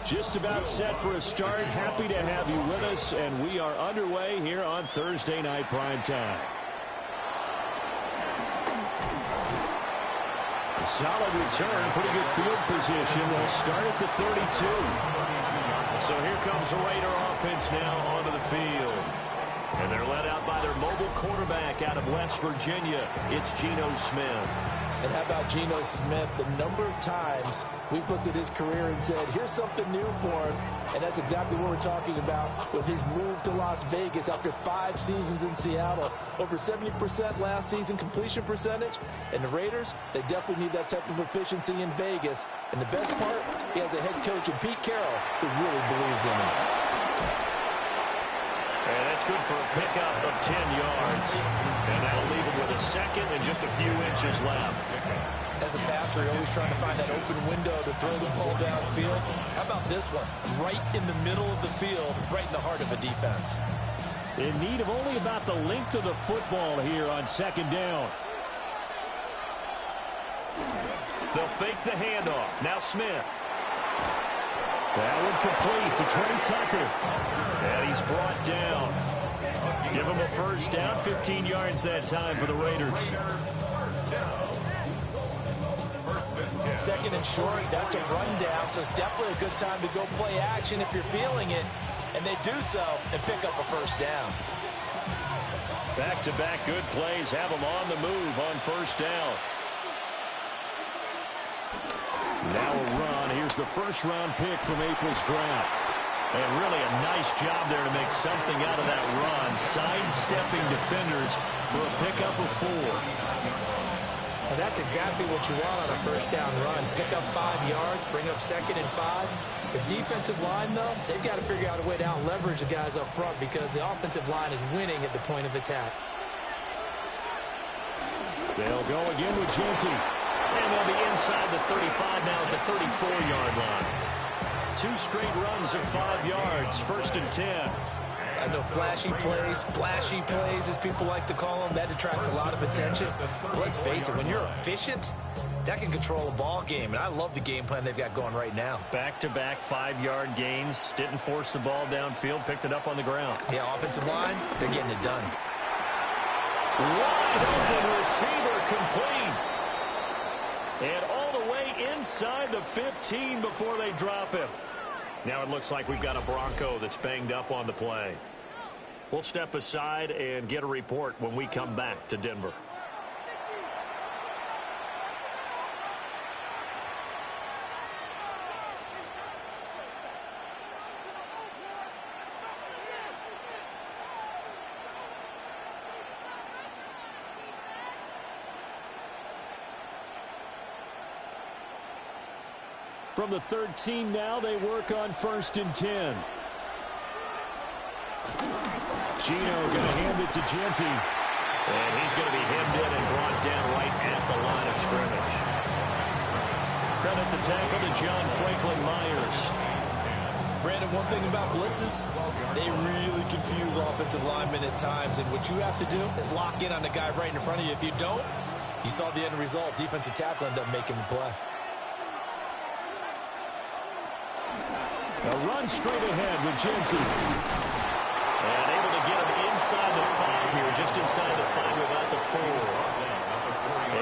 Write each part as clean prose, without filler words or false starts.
Just about set for a start. Happy to have you with us, and we are underway here on Thursday Night Primetime. A solid return, pretty good field position. They'll start at the 32. So here comes the Raider offense now onto the field. And they're led out by their mobile quarterback out of West Virginia. It's Geno Smith. And how about Geno Smith? The number of times we've looked at his career and said, here's something new for him. And that's exactly what we're talking about with his move to Las Vegas after 5 seasons in Seattle. Over 70% last season completion percentage. And the Raiders, they definitely need that type of efficiency in Vegas. And the best part, he has a head coach in Pete Carroll who really believes in him. And that's good for a pickup of 10 yards. And that'll leave him with a second and just a few inches left. As a passer, you're always trying to find that open window to throw the ball downfield. How about this one? Right in the middle of the field, right in the heart of a defense. In need of only about the length of the football here on second down. They'll fake the handoff. Now Smith. That one complete to Trey Tucker. And he's brought down. Give him a first down, 15 yards that time for the Raiders. Second and short, that's a rundown, so it's definitely a good time to go play action if you're feeling it. And they do so and pick up a first down. Back-to-back good plays have them on the move on first down. Now a run. Here's the first-round pick from April's draft. And really a nice job there to make something out of that run. Sidestepping defenders for a pickup of 4. And that's exactly what you want on a first-down run. Pick up 5 yards, bring up second and 5. The defensive line, though, they've got to figure out a way to out-leverage the guys up front because the offensive line is winning at the point of attack. They'll go again with Genty. And they'll be inside the 35 now at the 34-yard line. 2 straight runs of 5 yards, first and 10. I know flashy plays, splashy plays, as people like to call them, that attracts a lot of attention. But let's face it, when you're efficient, that can control a ball game. And I love the game plan they've got going right now. Back-to-back 5-yard gains. Didn't force the ball downfield, picked it up on the ground. Yeah, offensive line, they're getting it done. Wide open receiver complete. And all the way inside the 15 before they drop him. Now it looks like we've got a Bronco that's banged up on the play. We'll step aside and get a report when we come back to Denver. From the 13 now, they work on first and 10. Geno going to hand it to Genty. And he's going to be hemmed in and brought down right at the line of scrimmage. Credit the tackle to John Franklin Myers. Brandon, one thing about blitzes, they really confuse offensive linemen at times. And what you have to do is lock in on the guy right in front of you. If you don't, you saw the end result. Defensive tackle ended up making the play. A run straight ahead with Genty. And able to get him inside the 5 here, just inside the 5 without the 4.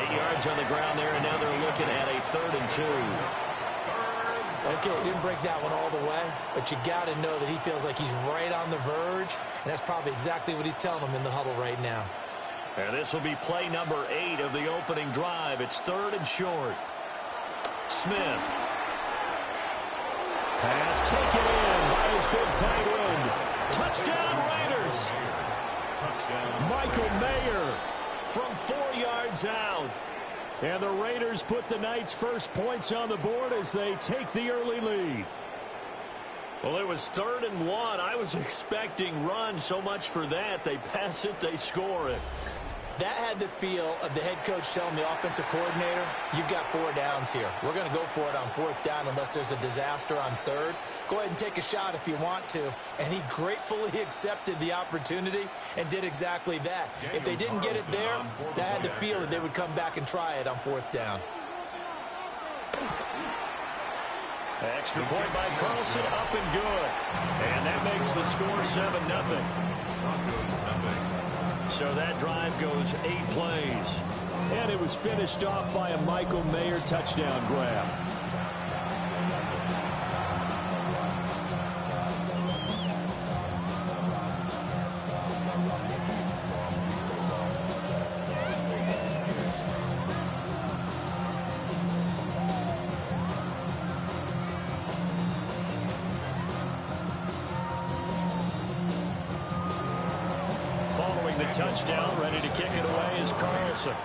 8 yards on the ground there, and now they're looking at a 3rd and 2. Okay, he didn't break that one all the way, but you got to know that he feels like he's right on the verge, and that's probably exactly what he's telling them in the huddle right now. And this will be play number 8 of the opening drive. It's 3rd and short. Smith. Pass taken in by his big tight end. Touchdown, Raiders. Michael Mayer from 4 yards out. And the Raiders put the Knights' first points on the board as they take the early lead. Well, it was 3rd and 1. I was expecting run, so much for that. They pass it, they score it. That had the feel of the head coach telling the offensive coordinator, you've got 4 downs here. We're going to go for it on 4th down unless there's a disaster on 3rd. Go ahead and take a shot if you want to. And he gratefully accepted the opportunity and did exactly that. If they didn't get it there, that had the feel that they would come back and try it on 4th down. Extra point by Carlson, up and good. And that makes the score 7-0. So that drive goes 8 plays. And it was finished off by a Michael Mayer touchdown grab. Following the touchdown, ready to kick it away is Carlson.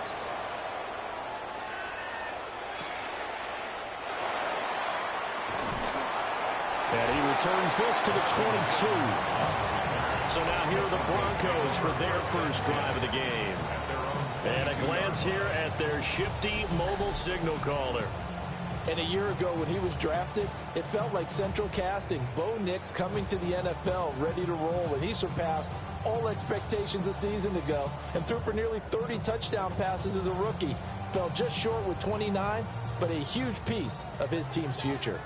And he returns this to the 22. So now here are the Broncos for their first drive of the game. And a glance here at their shifty mobile signal caller. And a year ago when he was drafted, it felt like central casting. Bo Nix coming to the NFL ready to roll, and he surpassed all expectations a season ago and threw for nearly 30 touchdown passes as a rookie. Fell just short with 29, but a huge piece of his team's future.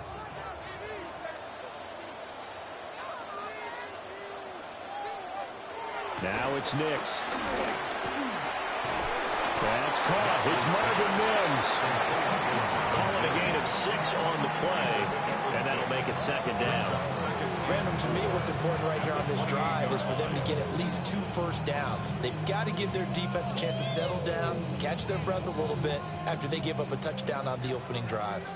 Now it's Nix. That's caught. It's Marvin Mims. Calling a gain of 6 on the play, and that'll make it second down. Random, to me, what's important right here on this drive is for them to get at least 2 first downs. They've got to give their defense a chance to settle down, catch their breath a little bit after they give up a touchdown on the opening drive.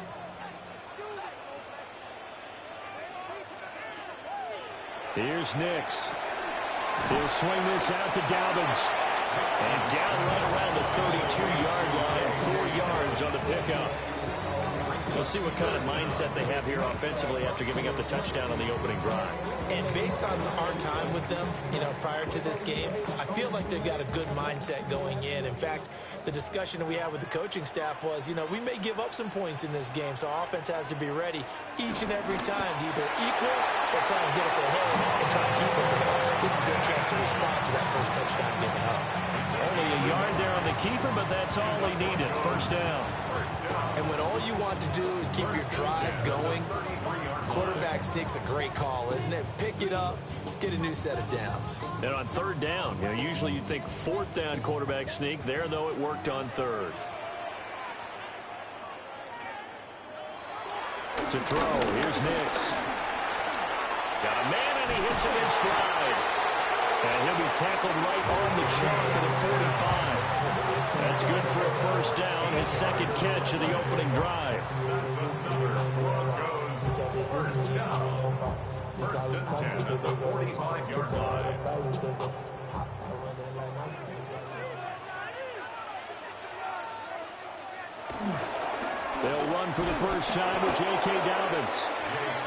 Here's Nix. He'll swing this out to Dobbins. And down right around the 32-yard line, 4 yards on the pickup. We'll see what kind of mindset they have here offensively after giving up the touchdown on the opening drive. And based on our time with them, prior to this game, I feel like they've got a good mindset going in. In fact, the discussion we had with the coaching staff was, we may give up some points in this game, so our offense has to be ready each and every time to either equal or try and get us ahead and try and keep us ahead. This is their chance to respond to that first touchdown given up. Only a yard there on the keeper, but that's all he needed. First down. And when all you want to do is keep your drive going, quarterback sneak's a great call, isn't it? Pick it up, get a new set of downs. And on third down, usually you'd think fourth down quarterback sneak. There, though, it worked on third. To throw, here's Nix. Got a man, and he hits him in stride. And he'll be tackled right on the chalk of the 45. That's good for a first down, his second catch of the opening drive. First down. First and 10 at the 45-yard line. They'll run for the first time with J.K. Dobbins.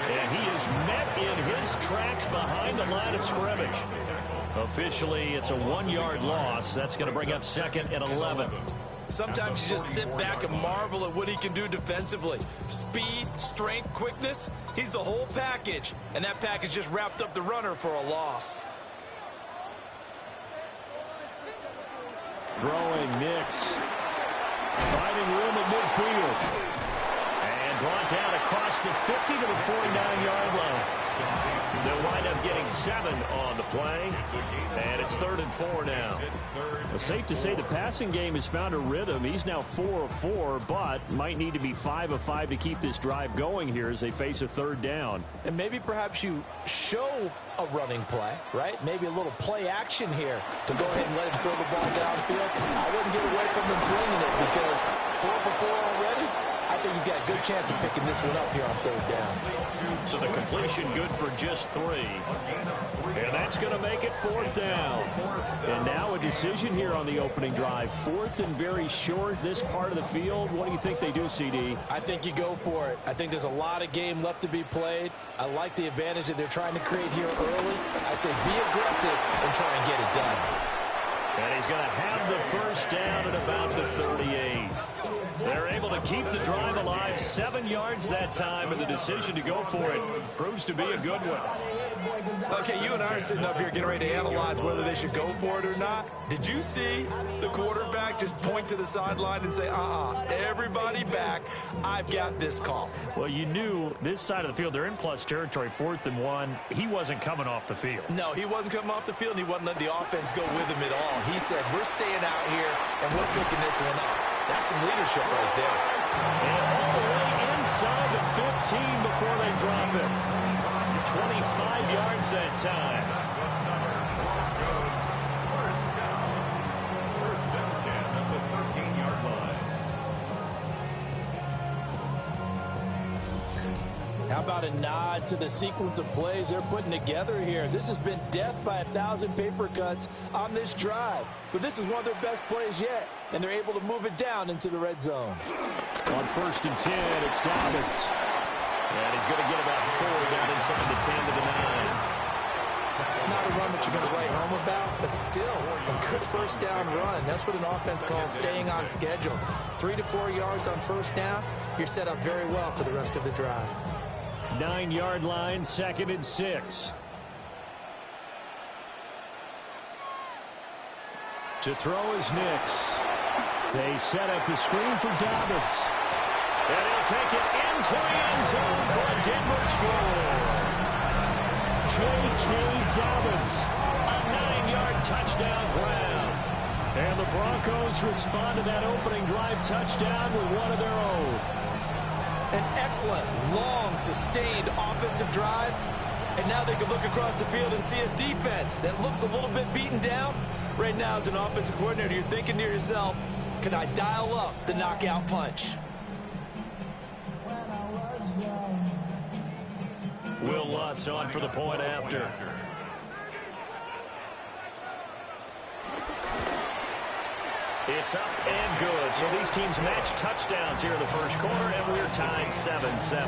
And he is met in his tracks behind the line of scrimmage. Officially, it's a 1-yard loss. That's going to bring up second and 11. Sometimes you just sit back and marvel at what he can do defensively. Speed, strength, quickness, he's the whole package. And that package just wrapped up the runner for a loss. Throwing Nix. Finding room at midfield. And brought down across the 50 to the 49-yard line. They'll wind up getting 7 on the play. And it's 3rd and 4 now. Well, safe to say the passing game has found a rhythm. He's now 4 of 4, but might need to be 5 of 5 to keep this drive going here as they face a 3rd down. And maybe perhaps you show a running play, right? Maybe a little play action here to go ahead and let him throw the ball downfield. I wouldn't get away from him flinging it because 4 for 4 already. I think he's got a good chance of picking this one up here on 3rd down. So the completion good for just 3. And that's going to make it 4th down. And now a decision here on the opening drive. 4th and very short, this part of the field. What do you think they do, CD? I think you go for it. I think there's a lot of game left to be played. I like the advantage that they're trying to create here early. I say be aggressive and try and get it done. And he's going to have the first down at about the 38. They're able to keep the drive alive, 7 yards that time, and the decision to go for it proves to be a good one. Okay, you and I are sitting up here getting ready to analyze whether they should go for it or not. Did you see the quarterback just point to the sideline and say, everybody back, I've got this call? Well, you knew this side of the field, they're in plus territory, 4th and 1. He wasn't coming off the field. No, he wasn't coming off the field, and he wasn't letting the offense go with him at all. He said, we're staying out here, and we're picking this one up. That's some leadership right there. And all the way inside the 15 before they drop it. 25 yards that time. First down 10 at the 13-yard line. How about a nod to the sequence of plays they're putting together here? This has been death by 1,000 paper cuts on this drive. But this is one of their best plays yet, and they're able to move it down into the red zone. On 1st and 10, it's Dobbins. And he's going to get about 4 down inside the 10 to the 9. Not a run that you're going to write home about, but still a good first down run. That's what an offense calls staying on schedule. 3 to 4 yards on first down, you're set up very well for the rest of the drive. 9-yard line, 2nd and 6. To throw is Nix. They set up the screen for Dobbins. And he'll take it into the end zone for a Denver score. J.K. Dobbins, a 9-yard touchdown grab. And the Broncos respond to that opening drive touchdown with one of their own. An excellent, long, sustained offensive drive. And now they can look across the field and see a defense that looks a little bit beaten down. Right now, as an offensive coordinator, you're thinking to yourself, can I dial up the knockout punch? Will Lutz on for the point after. It's up and good. So these teams match touchdowns here in the first quarter, and we're tied 7-7.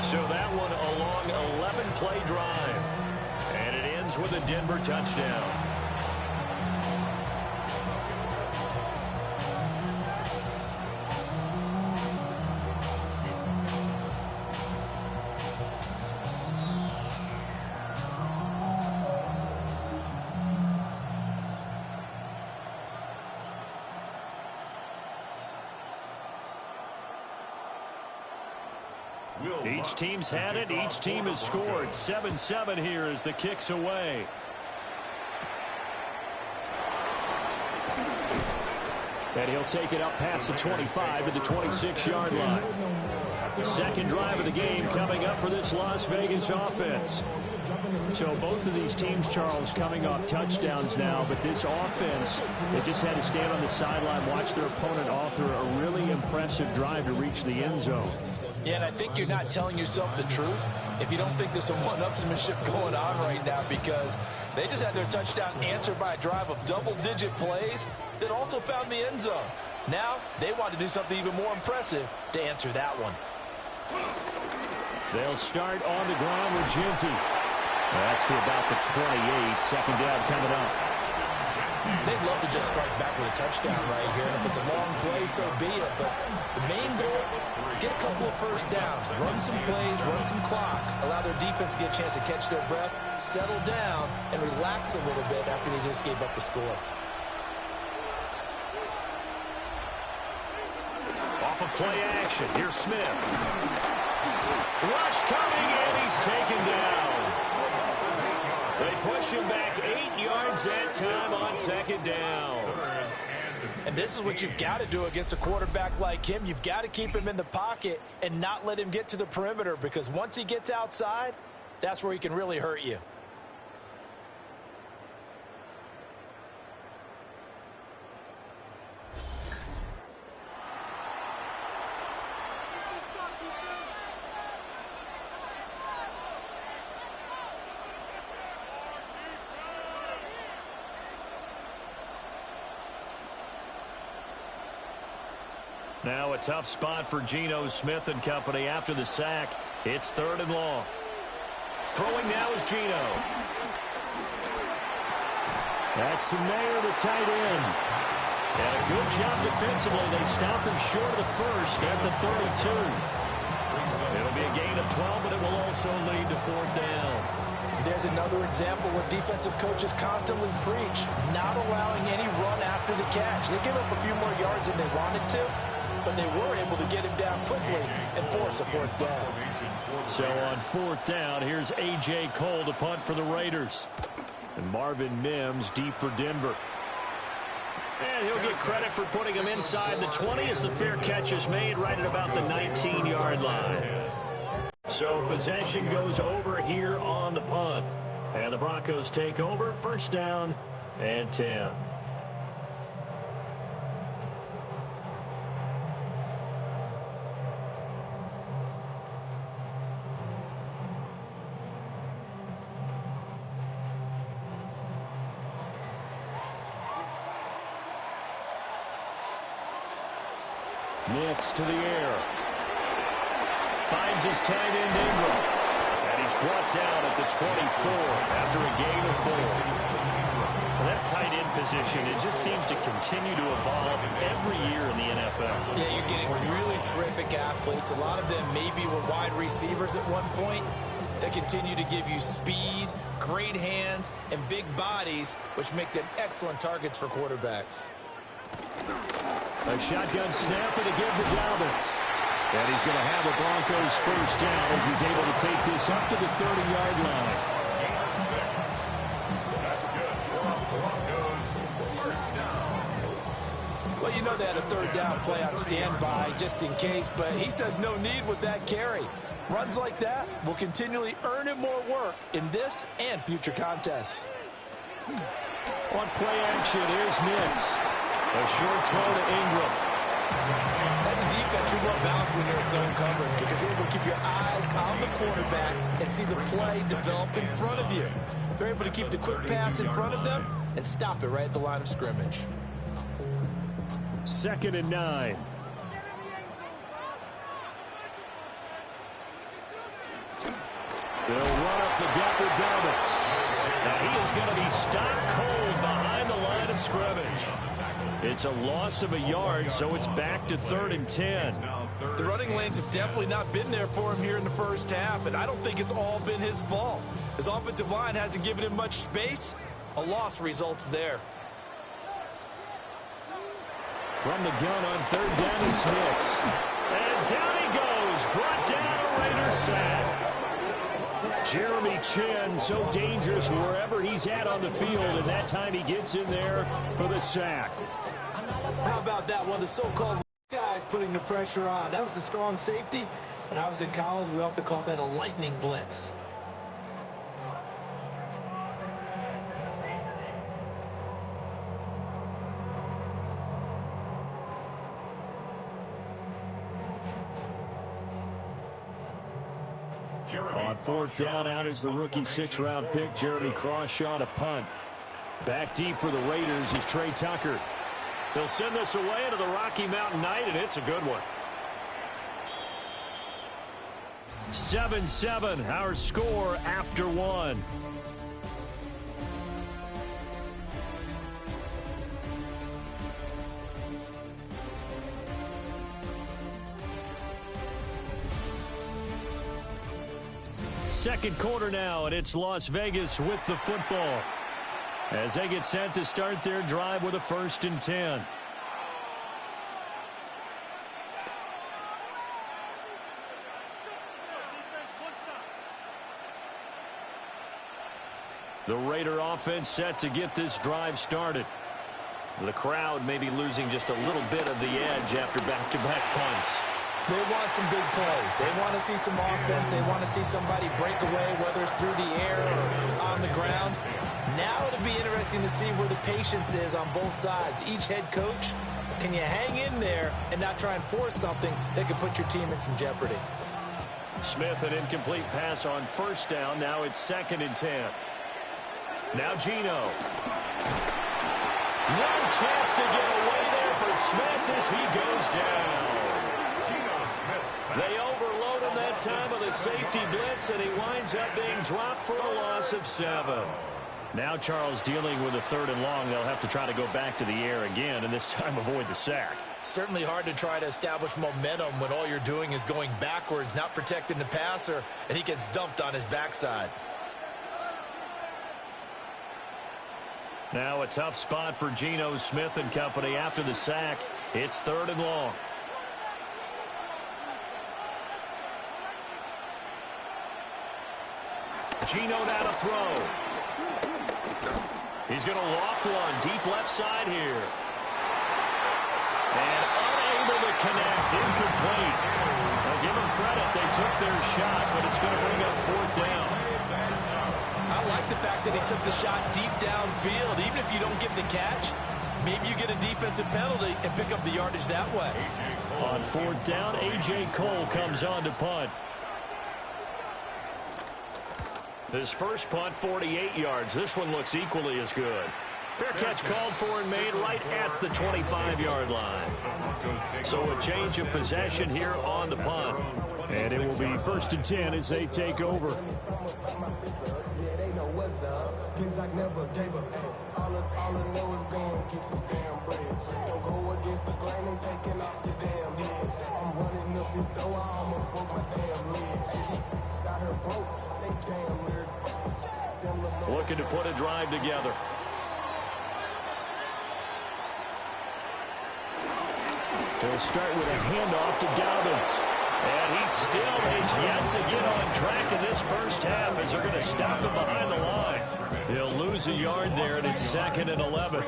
So that one a long 11-play drive. And it ends with a Denver touchdown. Each team's had it. Each team has scored. 7-7 here as the kick's away. And he'll take it up past the 25 to the 26-yard line. The second drive of the game coming up for this Las Vegas offense. So both of these teams, Charles, coming off touchdowns now, but this offense, they just had to stand on the sideline, watch their opponent author a really impressive drive to reach the end zone. Yeah, and I think you're not telling yourself the truth if you don't think there's some one-upsmanship going on right now, because they just had their touchdown answered by a drive of double-digit plays that also found the end zone. Now they want to do something even more impressive to answer that one. They'll start on the ground with Ginty. That's to about the 28. Second down coming up. They'd love to just strike back with a touchdown right here, and if it's a long play, so be it. But the main goal, get a couple of first downs, run some plays, run some clock, allow their defense to get a chance to catch their breath, settle down, and relax a little bit after they just gave up the score. Off of play action, here's Smith. Rush coming, and he's taken down. They push him back 8 yards that time on second down. And this is what you've got to do against a quarterback like him. You've got to keep him in the pocket and not let him get to the perimeter, because once he gets outside, that's where he can really hurt you. Now a tough spot for Geno Smith and company after the sack. It's 3rd and long. Throwing now is Geno. That's to Mayer, the tight end. And a good job defensively. They stop him short of the first at the 32. It'll be a gain of 12, but it will also lead to 4th down. There's another example where defensive coaches constantly preach, not allowing any run after the catch. They give up a few more yards than they wanted to, but they were able to get him down quickly and force a 4th down. So on 4th down, here's A.J. Cole to punt for the Raiders. And Marvin Mims deep for Denver. And he'll get credit for putting him inside the 20 as the fair catch is made right at about the 19-yard line. So possession goes over here on the punt. And the Broncos take over, 1st down and 10. Nix to the air. Finds his tight end Ingram. And he's brought down at the 24 after a gain of 4. Well, that tight end position, it just seems to continue to evolve every year in the NFL. Yeah, you're getting really terrific athletes. A lot of them maybe were wide receivers at one point. They continue to give you speed, great hands, and big bodies, which make them excellent targets for quarterbacks. A shotgun snap and a give to Dobbins. And he's going to have a Broncos 1st down as he's able to take this up to the 30-yard line. That's good. Broncos 1st down. Well, you know they had a 3rd down play on standby just in case, but he says no need with that carry. Runs like that will continually earn him more work in this and future contests. On play action, here's Nix. A short throw to Ingram. As a defense, you're more balanced when you're in zone coverage because you're able to keep your eyes on the quarterback and see the play develop in front of you. They're able to keep the quick pass in front of them and stop it right at the line of scrimmage. 2nd and 9. They'll run up the gut with Dobbins. Now he is going to be stopped cold behind the line of scrimmage. It's a loss of a yard, so it's back to 3rd and 10. The running lanes have definitely not been there for him here in the first half, and I don't think it's all been his fault. His offensive line hasn't given him much space. A loss results there. From the gun on 3rd down, it's Nix. And down he goes, brought down a Raiders sack. Jeremy Chin, so dangerous wherever he's at on the field, and that time he gets in there for the sack. How about that one? The so-called guys putting the pressure on. That was a strong safety. When I was in college, we often called that a lightning blitz. On 4th down, out is the rookie 6th-round pick, Jeremy Crawshaw, to punt. Back deep for the Raiders is Trey Tucker. They'll send this away into the Rocky Mountain Night, and it's a good one. 7-7, our score after 1. Second quarter now, and it's Las Vegas with the football as they get set to start their drive with a 1st and 10. The Raider offense set to get this drive started. The crowd may be losing just a little bit of the edge after back-to-back punts. They want some big plays. They want to see some offense. They want to see somebody break away, whether it's through the air or on the ground. Now it'll be interesting to see where the patience is on both sides. Each head coach, can you hang in there and not try and force something that could put your team in some jeopardy? Smith, an incomplete pass on 1st down. Now it's 2nd and 10. Now Geno. No chance to get away there for Smith as he goes down. They overload him that time with a safety blitz, and he winds up being dropped for a loss of 7. Now Charles dealing with a 3rd and long. They'll have to try to go back to the air again, and this time avoid the sack. Certainly hard to try to establish momentum when all you're doing is going backwards, not protecting the passer, and he gets dumped on his backside. Now a tough spot for Geno Smith and company after the sack. It's 3rd and long. Geno now to throw. He's going to loft one deep left side here. And unable to connect, incomplete. I'll give them credit, they took their shot, but it's going to bring up 4th down. I like the fact that he took the shot deep downfield. Even if you don't get the catch, maybe you get a defensive penalty and pick up the yardage that way. On 4th down, A.J. Cole comes on to punt. His first punt, 48 yards. This one looks equally as good. Fair catch called for and made right at the 25-yard line. So a change of possession here on the punt. And it will be 1st and 10 as they take over. Looking to put a drive together. They'll start with a handoff to Dobbins. And he still is yet to get on track in this first half as they're going to stop him behind the line. They'll lose a yard there, and it's 2nd and 11.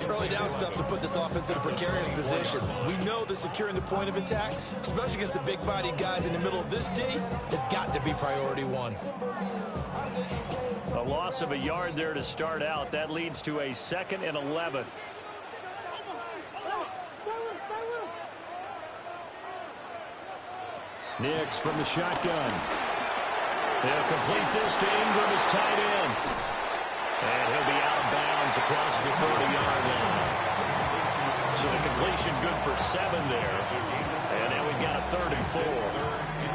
Early down stuff to put this offense in a precarious position. We know that securing the point of attack, especially against the big-bodied guys in the middle of this D, has got to be priority 1. A loss of a yard there to start out. That leads to a 2nd and 11. Nix from the shotgun. They'll complete this to Ingram as tight end. And he'll be out of bounds across the 30-yard line. So the completion good for 7 there. And now we've got a 3rd and 4.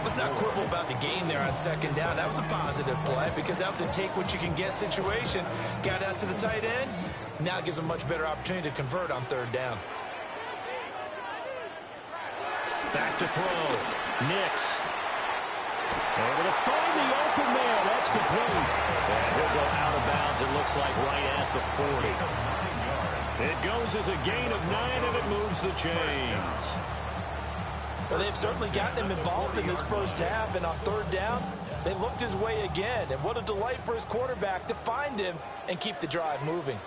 Let's not quibble about the gain there on 2nd down. That was a positive play because that was a take-what-you-can-get situation. Got out to the tight end. Now it gives a much better opportunity to convert on 3rd down. Back to throw. Nix. Able to find the open man. That's complete. And he'll go out of bounds, it looks like, right at the 40. It goes as a gain of 9, and it moves the chains. Well, they've certainly gotten him involved in this first half, and on 3rd down, they looked his way again. And what a delight for his quarterback to find him and keep the drive moving.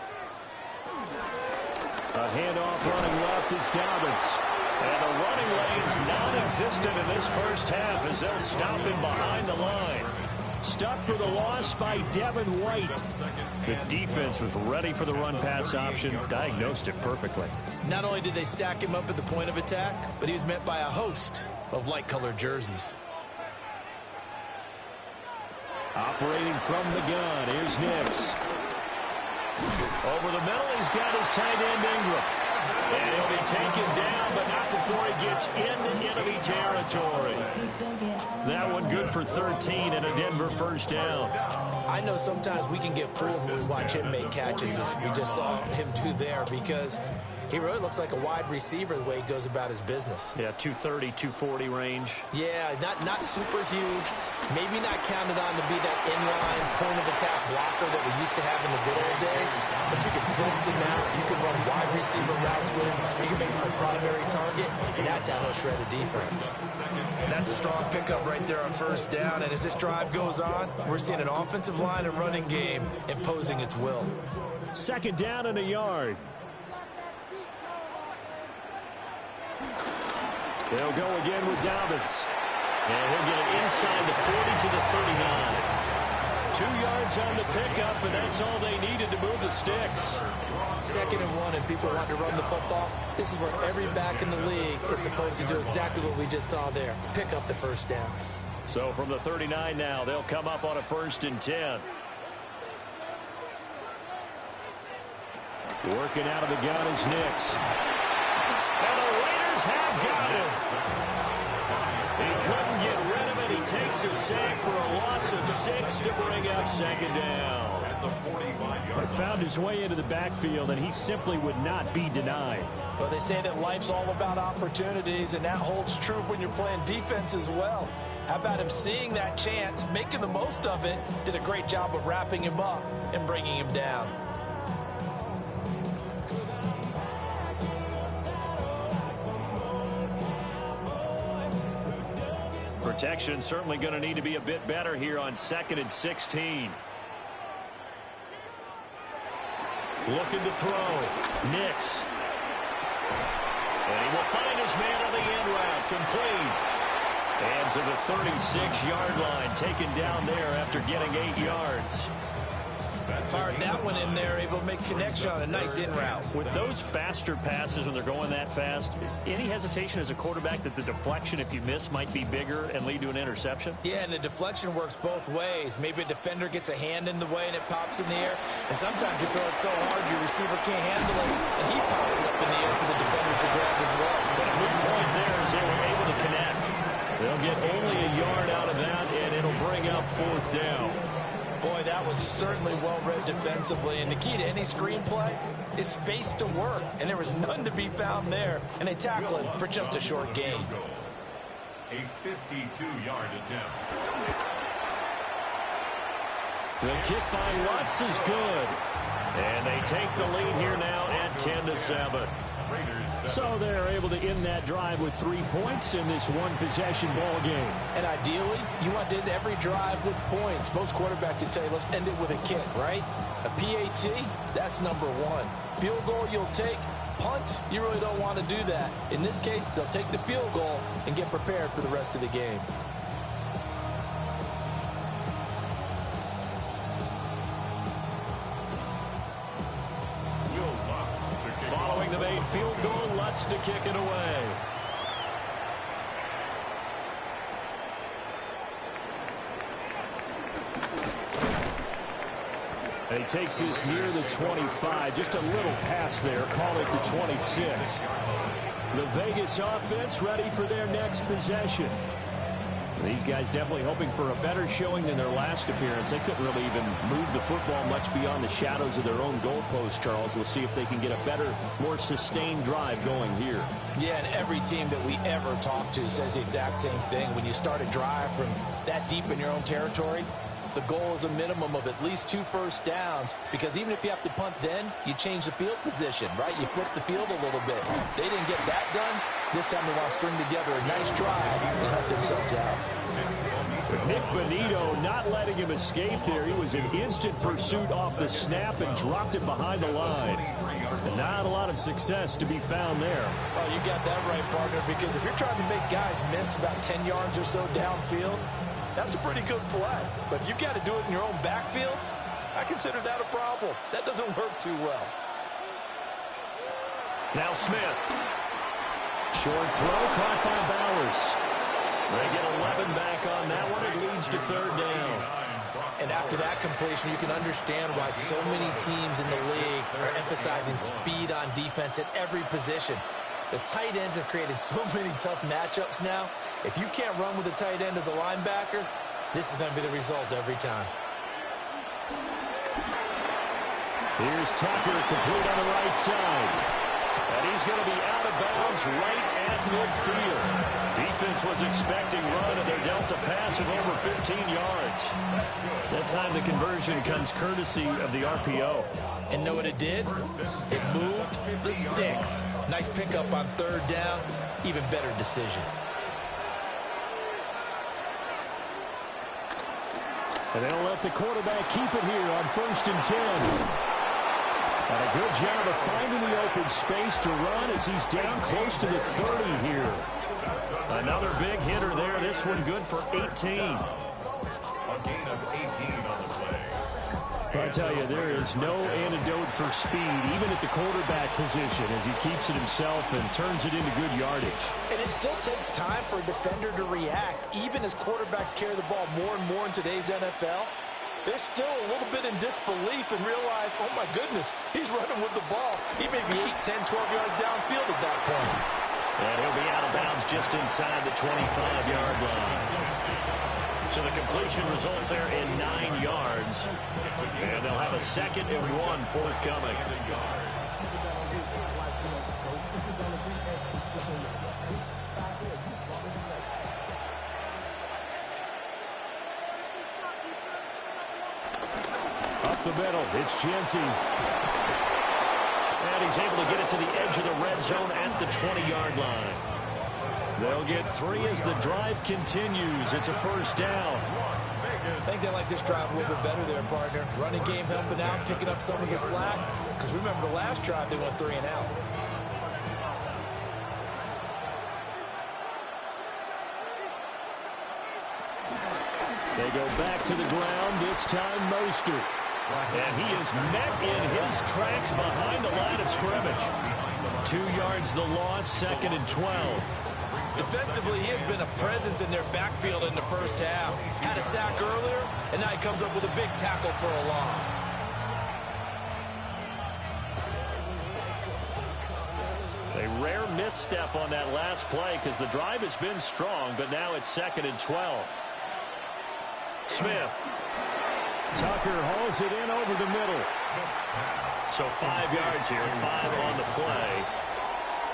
A handoff running left is Dobbins. And the running lane's non-existent in this first half as they'll stop him behind the line. Stuck for the loss by Devin White. The defense was ready for the run-pass option, diagnosed it perfectly. Not only did they stack him up at the point of attack, but he was met by a host of light-colored jerseys. Operating from the gun, here's Nix. Over the middle, he's got his tight end Ingram. And he'll be taken down, but not before he gets into enemy territory. That one good for 13 and a Denver first down. I know sometimes we can get fooled when we watch him make catches, as we just saw him do there, because he really looks like a wide receiver the way he goes about his business. Yeah, 230, 240 range. Yeah, not super huge. Maybe not counted on to be that inline point-of-attack blocker that we used to have in the good old days. But you can flex him out. You can run wide receiver routes with him. You can make him a primary target, and that's how he'll shred a defense. That's a strong pickup right there on 1st down. And as this drive goes on, we're seeing an offensive line and running game imposing its will. 2nd down and a yard. They'll go again with Dobbins. And he'll get it inside the 40 to the 39. 2 yards on the pickup, but that's all they needed to move the sticks. 2nd and 1, and people want to run the football. This is where every back in the league is supposed to do exactly what we just saw there. Pick up the 1st down. So from the 39 now, they'll come up on a 1st and 10. Working out of the gun is Nix. And the Raiders have got him. He couldn't get rid of it. He takes a sack for a loss of 6 to bring up 2nd down. the 45-yard line. Found his way into the backfield, and he simply would not be denied. Well, they say that life's all about opportunities, and that holds true when you're playing defense as well. How about him seeing that chance, making the most of it, did a great job of wrapping him up and bringing him down. Protection certainly going to need to be a bit better here on 2nd and 16. Looking to throw. Nix. And he will find his man on the end route. Complete. And to the 36-yard line. Taken down there after getting 8 yards. Fired that one in there, able to make connection on a nice in route. With those faster passes when they're going that fast, any hesitation as a quarterback that the deflection, if you miss, might be bigger and lead to an interception? Yeah, and the deflection works both ways. Maybe a defender gets a hand in the way and it pops in the air. And sometimes you throw it so hard your receiver can't handle it, and he pops it up in the air for the defenders to grab as well. But a good point there is they were able to connect. They'll get only a yard out of that, and it'll bring up 4th down. Boy, that was certainly well-read defensively. And the key to any screenplay is space to work. And there was none to be found there. And they tackle it for just a short gain. A 52-yard attempt. The kick by Lutz is good. And they take the lead here now at 10-7. So they're able to end that drive with 3 points in this one-possession ball game. And ideally, you want to end every drive with points. Most quarterbacks would tell you, let's end it with a kick, right? A PAT, that's number 1. Field goal you'll take. Punts, you really don't want to do that. In this case, they'll take the field goal and get prepared for the rest of the game. Following the made field goal, Lutz to kick it away. And he takes this near the 25, just a little pass there, call it the 26. The Vegas offense ready for their next possession. These guys definitely hoping for a better showing than their last appearance. They couldn't really even move the football much beyond the shadows of their own goalpost, Charles. We'll see if they can get a better, more sustained drive going here. Yeah, and every team that we ever talk to says the exact same thing. When you start a drive from that deep in your own territory, the goal is a minimum of at least 2 first downs, because even if you have to punt then, you change the field position, right? You flip the field a little bit. They didn't get that done. This time they want to string together a nice drive and help themselves out. Nick Bonito not letting him escape there. He was in instant pursuit off the snap and dropped it behind the line. And not a lot of success to be found there. Oh, you got that right, partner, because if you're trying to make guys miss about 10 yards or so downfield, that's a pretty good play. But if you've got to do it in your own backfield, I consider that a problem. That doesn't work too well. Now Smith. Short throw caught by Bowers. They get 11 back on that one. It leads to 3rd down. And after that completion, you can understand why so many teams in the league are emphasizing speed on defense at every position. The tight ends have created so many tough matchups now. If you can't run with a tight end as a linebacker, this is going to be the result every time. Here's Tucker, complete on the right side. And he's going to be out of bounds right at midfield. Defense was expecting run, and they're dealt a pass of over 15 yards. That time the conversion comes courtesy of the RPO. And know what it did? It moved the sticks. Nice pickup on 3rd down. Even better decision. And they'll let the quarterback keep it here on 1st and 10. And a good job of finding the open space to run as he's down close to the 30 here. Another big hitter there. This one good for 18. A gain of 18 on the play. I tell you, there is no antidote for speed, even at the quarterback position, as he keeps it himself and turns it into good yardage. And it still takes time for a defender to react. Even as quarterbacks carry the ball more and more in today's NFL, they're still a little bit in disbelief and realize, oh my goodness, he's running with the ball. He may be 8, 10, 12 yards downfield at that point. And he'll be out of bounds just inside the 25-yard line. So the completion results there in 9 yards. And they'll have a 2nd and 1 forthcoming. Up the middle, it's Genty. And he's able to get it to the edge of the red zone at the 20-yard line. They'll get 3 as the drive continues. It's a 1st down. I think they like this drive a little bit better there, partner. Running game helping out, picking up some of the slack. Because remember the last drive, they went 3 and out. They go back to the ground, this time Mostert. And he is met in his tracks behind the line of scrimmage. 2 yards the loss, 2nd and 12. Defensively, he has been a presence in their backfield in the first half. Had a sack earlier, and now he comes up with a big tackle for a loss. A rare misstep on that last play because the drive has been strong, but now it's 2nd and 12. Smith. Tucker hauls it in over the middle. So 5 yards here, 5 on the play.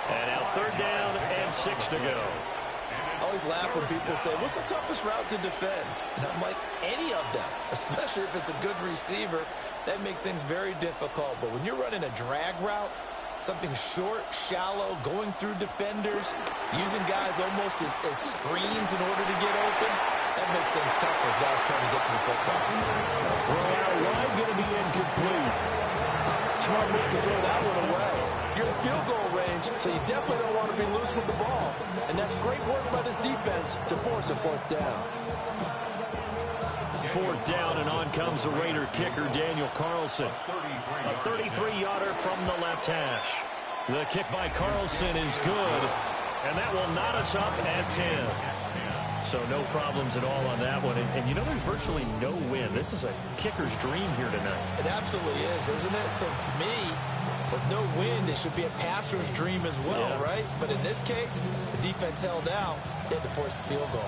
And now 3rd down and 6 to go. I always laugh when people say, what's the toughest route to defend? And I'm like, any of them, especially if it's a good receiver. That makes things very difficult. But when you're running a drag route, something short, shallow, going through defenders, using guys almost as screens in order to get open, that makes things tough for guys trying to get to the football. Throw out wide, going to be incomplete. Smart move to throw that one away. You're in field goal range, so you definitely don't want to be loose with the ball. And that's great work by this defense to force a 4th down. 4th down, and on comes the Raider kicker, Daniel Carlson. A 33-yarder from the left hash. The kick by Carlson is good, and that will knot us up at 10. So no problems at all on that one. And you know, there's virtually no wind. This is a kicker's dream here tonight. It absolutely is, isn't it? So to me, with no wind, it should be a passer's dream as well, yeah. Right? But in this case, the defense held out. They had to force the field goal.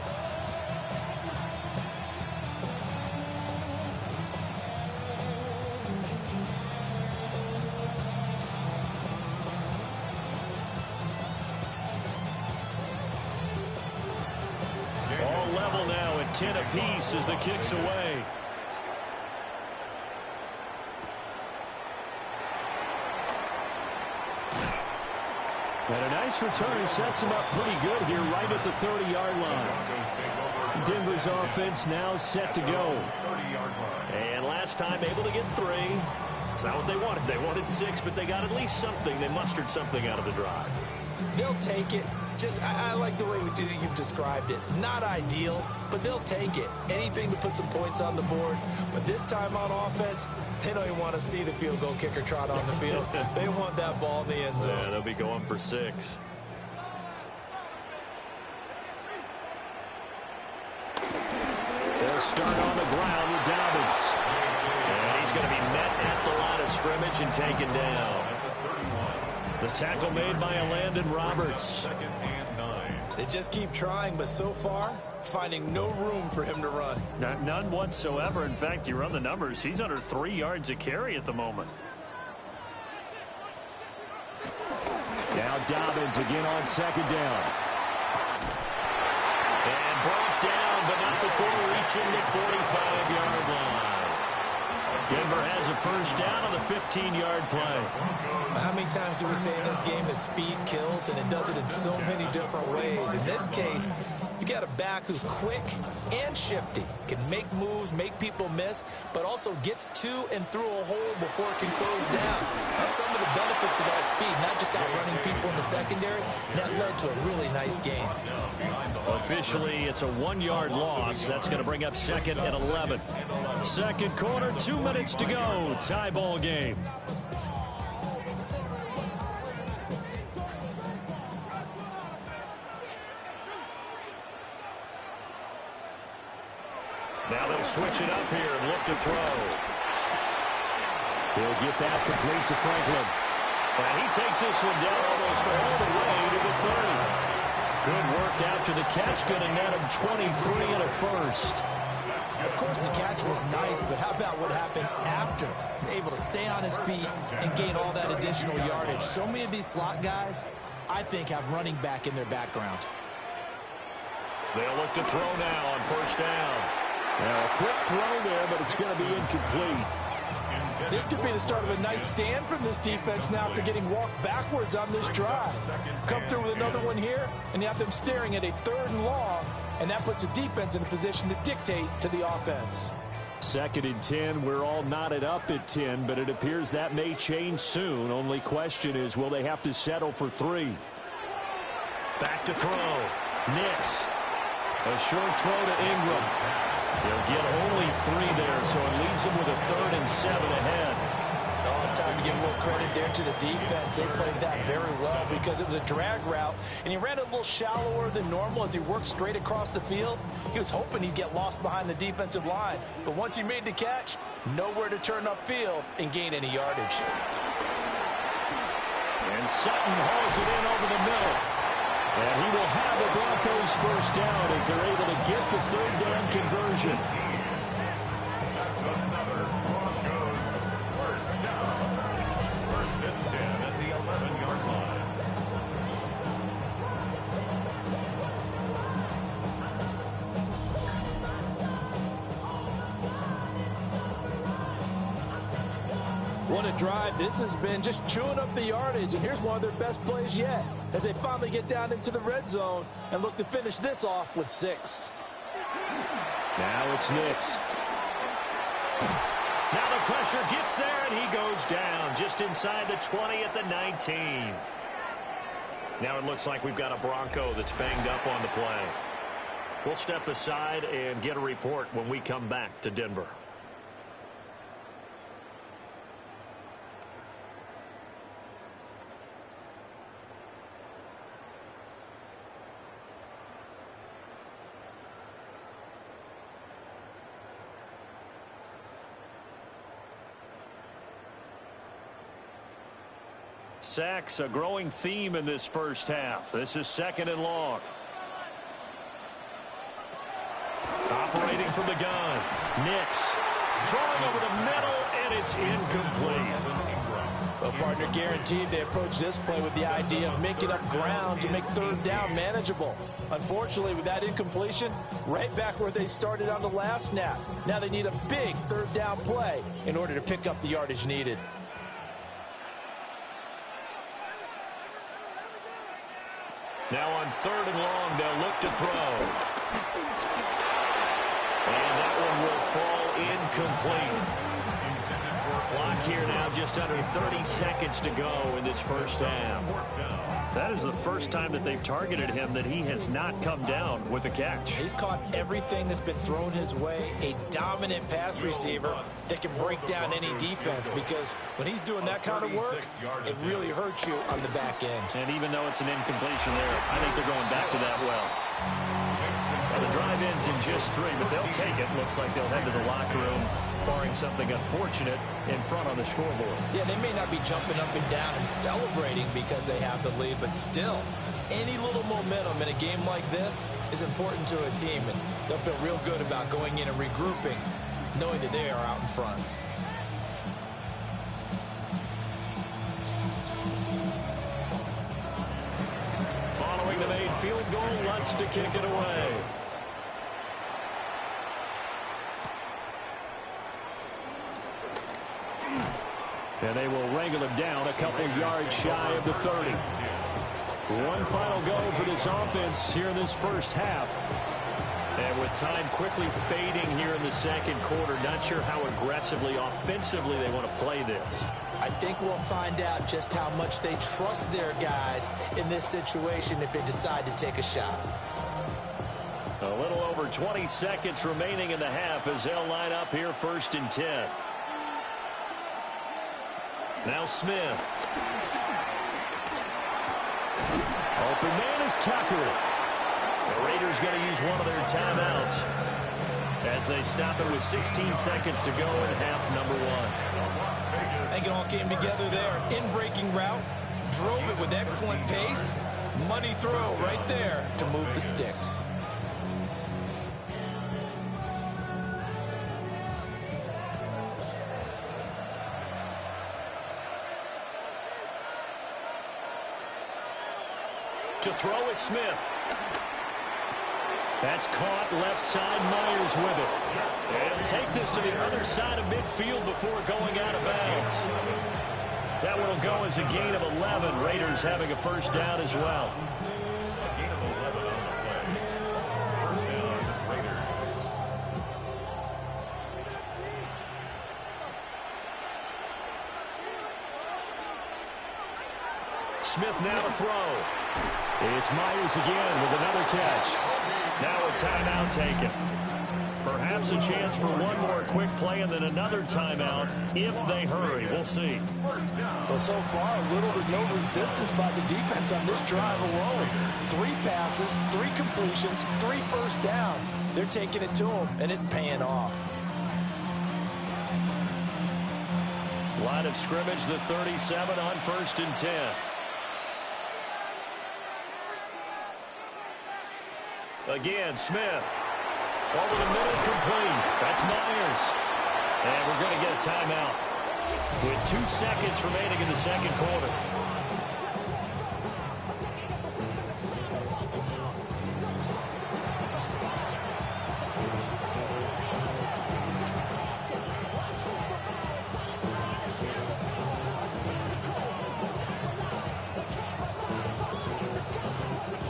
All level now at 10 apiece as the kick's away. And a nice return sets him up pretty good here right at the 30-yard line. Denver's offense now set to go. And last time able to get 3. It's not what they wanted. They wanted 6, but they got at least something. They mustered something out of the drive. They'll take it. Just, I like the way you've described it. Not ideal, but they'll take it. Anything to put some points on the board. But this time on offense, they don't even want to see the field goal kicker trot on the field. They want that ball in the end zone. Yeah, they'll be going for 6. They'll start on the ground with Dobbins. And he's going to be met at the line of scrimmage and taken down. The tackle made by Landon Roberts. They just keep trying, but so far, finding no room for him to run. None whatsoever. In fact, you run the numbers. He's under 3 yards a carry at the moment. Now Dobbins again on 2nd down. And brought down, but not before reaching the 45-yard line. Denver has a 1st down on the 15-yard play. How many times do we say in this game that speed kills, and it does it in so many different ways? In this case, you got a back who's quick and shifty, can make moves, make people miss, but also gets to and through a hole before it can close down. That's some of the benefits of that speed, not just outrunning people in the secondary. That led to a really nice game. Officially, it's a 1-yard loss. That's going to bring up 2nd and 11. 2nd quarter, 2 minutes to go. Tie ball game. Now they'll switch it up here and look to throw. He'll get that complete to Franklin. And he takes this one down almost all the way to the 30. Good work after the catch. Going to net him 23 and a first. Of course, the catch was nice, but how about what happened after? Able to stay on his feet and gain all that additional yardage. So many of these slot guys, I think, have running back in their background. They'll look to throw now on first down. Now a quick throw there, but it's going to be incomplete. This could be the start of a nice stand from this defense now after getting walked backwards on this drive. Come through with another one here, and you have them staring at a 3rd and long, and that puts the defense in a position to dictate to the offense. 2nd and 10. We're all knotted up at 10, but it appears that may change soon. Only question is, will they have to settle for 3? Back to throw. Nix. A short throw to Ingram. They'll get only 3 there, so it leaves them with a 3rd and 7 ahead. Oh, it's time to give a little credit there to the defense. They played that very well because it was a drag route, and he ran a little shallower than normal as he worked straight across the field. He was hoping he'd get lost behind the defensive line, but once he made the catch, nowhere to turn upfield and gain any yardage. And Sutton hauls it in over the middle. And he will have the Broncos first down as they're able to get the 3rd down conversion. That's another Broncos first down. 1st and 10 at the 11-yard line. What a drive this has been, just chewing up the yardage, and here's one of their best plays yet as they finally get down into the red zone and look to finish this off with 6. Now it's Nix. Now the pressure gets there, and he goes down just inside the 20 at the 19. Now it looks like we've got a Bronco that's banged up on the play. We'll step aside and get a report when we come back to Denver. Sacks, a growing theme in this first half. This is 2nd and long. Operating from the gun. Nix throwing over the middle, and it's incomplete. Well, partner, guaranteed they approach this play with the idea of making up ground to make 3rd down manageable. Unfortunately, with that incompletion, right back where they started on the last snap. Now they need a big 3rd down play in order to pick up the yardage needed. Now on 3rd and long, they'll look to throw. And that one will fall incomplete. Clock here now, just under 30 seconds to go in this first half. That is the first time that they've targeted him that he has not come down with a catch. He's caught everything that's been thrown his way. A dominant pass receiver that can break down any defense, because when he's doing that kind of work, it really hurts you on the back end. And even though it's an incompletion there, I think they're going back to that well. Well, the drive ends in just 3, but they'll take it. Looks like they'll head to the locker room, barring something unfortunate in front on the scoreboard. Yeah, they may not be jumping up and down and celebrating because they have the lead, but still, any little momentum in a game like this is important to a team, and they'll feel real good about going in and regrouping, knowing that they are out in front. Following the made field goal, Lutz to kick it away. And they will wrangle him down a couple yards shy of the 30. One final go for this offense here in this first half. And with time quickly fading here in the second quarter, not sure how aggressively, offensively they want to play this. I think we'll find out just how much they trust their guys in this situation if they decide to take a shot. A little over 20 seconds remaining in the half as they'll line up here 1st and 10. Now Smith. Open man is Tucker. The Raiders going to use one of their timeouts as they stop it with 16 seconds to go in half number 1. I think it all came together there. In-breaking route, drove it with excellent pace, Money throw right there to move the sticks. To throw is Smith. That's caught left side. Myers with it. And take this to the other side of midfield before going out of bounds. That one will go as a gain of 11. Raiders having a first down as well. A gain of 11 on the play. First down, Raiders. Smith now to throw. It's Myers again with another catch. Now a timeout taken. Perhaps a chance for one more quick play and then another timeout if they hurry. We'll see. Well, so far, little to no resistance by the defense on this drive alone. 3 passes, 3 completions, 3 first downs. They're taking it to them, and it's paying off. Line of scrimmage, the 37 on 1st and 10. Again, Smith. Over the middle, complete. That's Myers. And we're going to get a timeout with 2 seconds remaining in the second quarter.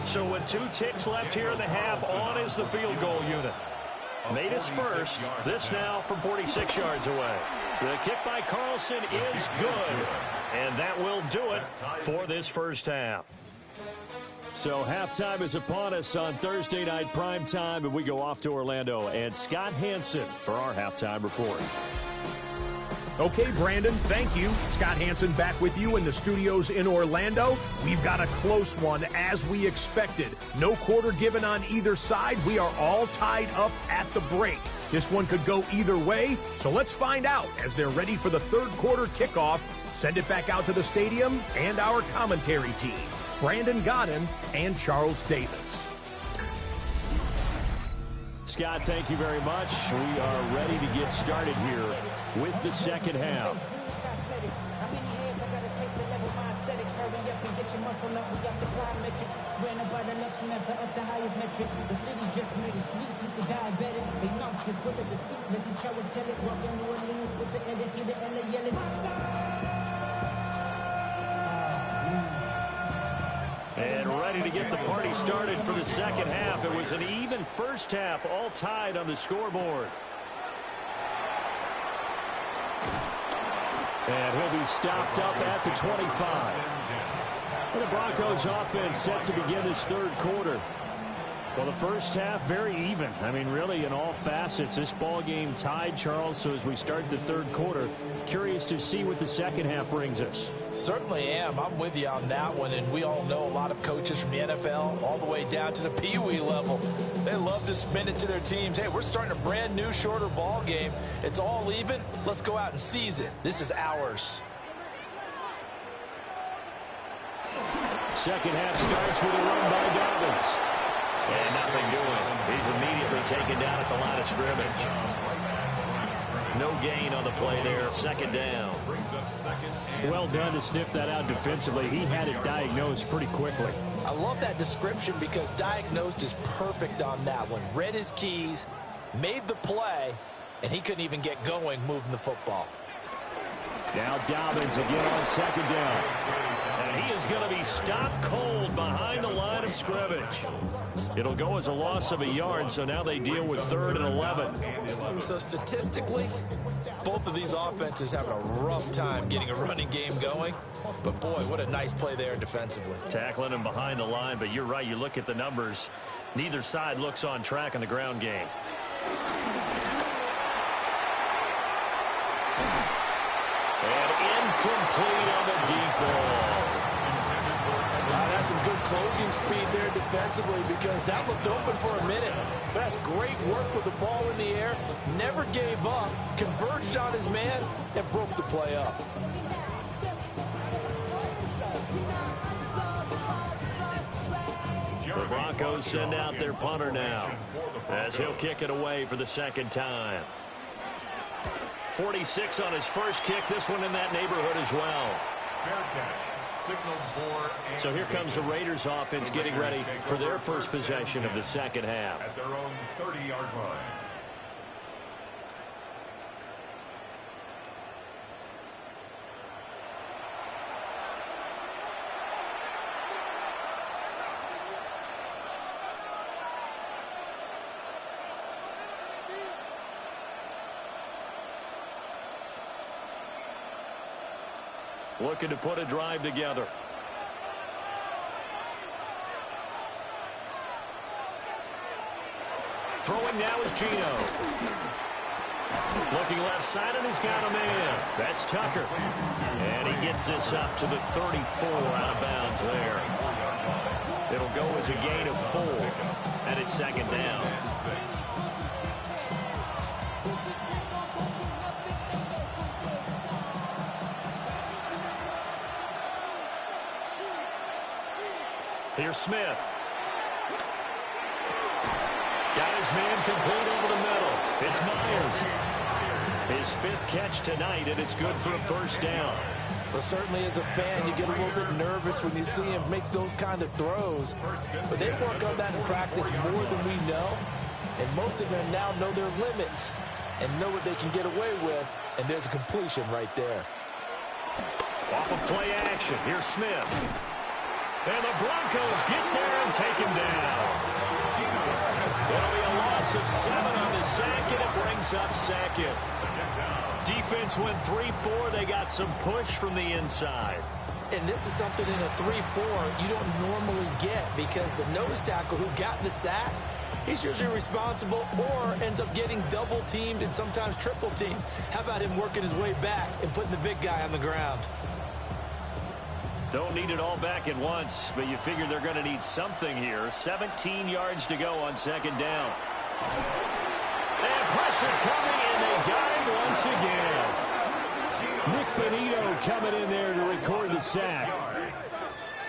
So with 2 ticks left here in the half, on is the field goal unit. Made his first. This now from 46 yards away. The kick by Carlson is good. And that will do it for this first half. So halftime is upon us on Thursday night primetime, and we go off to Orlando. And Scott Hansen for our halftime report. Okay, Brandon, thank you. Scott Hansen back with you in the studios in Orlando. We've got a close one, as we expected. No quarter given on either side. We are all tied up at the break. This one could go either way, so let's find out as they're ready for the third quarter kickoff. Send it back out to the stadium and our commentary team, Brandon Godden and Charles Davis. Scott, thank you very much. We are ready to get started here with the second half. And ready to get the party started for the second half. It was an even first half, all tied on the scoreboard. And he'll be stopped up at the 25. And the Broncos offense set to begin this third quarter. Well, the first half, very even. I mean, really, in all facets, this ball game tied, Charles. So as we start the third quarter, curious to see what the second half brings us. Certainly am. I'm with you on that one, and we all know a lot of coaches from the NFL all the way down to the Pee Wee level. They love to spin it to their teams. Hey, we're starting a brand new, shorter ball game. It's all even. Let's go out and seize it. This is ours. Second half starts with a run by Dobbins. And nothing doing. He's immediately taken down at the line of scrimmage. No gain on the play there. Second down. Well done to sniff that out defensively. He had it diagnosed pretty quickly. I love that description because diagnosed is perfect on that one. Read his keys, made the play, and he couldn't even get going moving the football. Now Dobbins again on second down. And he is going to be stopped cold behind the line of scrimmage. It'll go as a loss of a yard, so now they deal with 3rd and 11. So statistically, both of these offenses having a rough time getting a running game going. But boy, what a nice play there defensively. Tackling him behind the line, but you're right, you look at the numbers. Neither side looks on track in the ground game. And incomplete on the deep ball. That's some good closing speed there defensively because that looked open for a minute. But that's great work with the ball in the air. Never gave up, converged on his man, and broke the play up. The Broncos send out their punter now as he'll kick it away for the second time. 46 on his first kick. This one in that neighborhood as well. Fair catch. Signaled for. So here comes the Raiders offense getting ready for their first possession of the second half. At their own 30-yard line. Looking to put a drive together. Throwing now is Geno. Looking left side, and he's got a man. That's Tucker. And he gets this up to the 34 out of bounds there. It'll go as a gain of 4, and it's second down. Here's Smith. Got his man complete over the middle. It's Myers. His 5th catch tonight, and it's good for a first down. Well, certainly as a fan, you get a little bit nervous when you see him make those kind of throws. But they work on that in practice more than we know. And most of them now know their limits and know what they can get away with. And there's a completion right there. Off of play action. Here's Smith. And the Broncos get there and take him down. That'll be a loss of 7 on the sack, and it brings up second. Defense went 3-4. They got some push from the inside. And this is something in a 3-4 you don't normally get because the nose tackle who got the sack, he's usually responsible or ends up getting double-teamed and sometimes triple-teamed. How about him working his way back and putting the big guy on the ground? Don't need it all back at once, but you figure they're going to need something here. 17 yards to go on second down. And pressure coming, and they got him once again. Nick Benito coming in there to record the sack.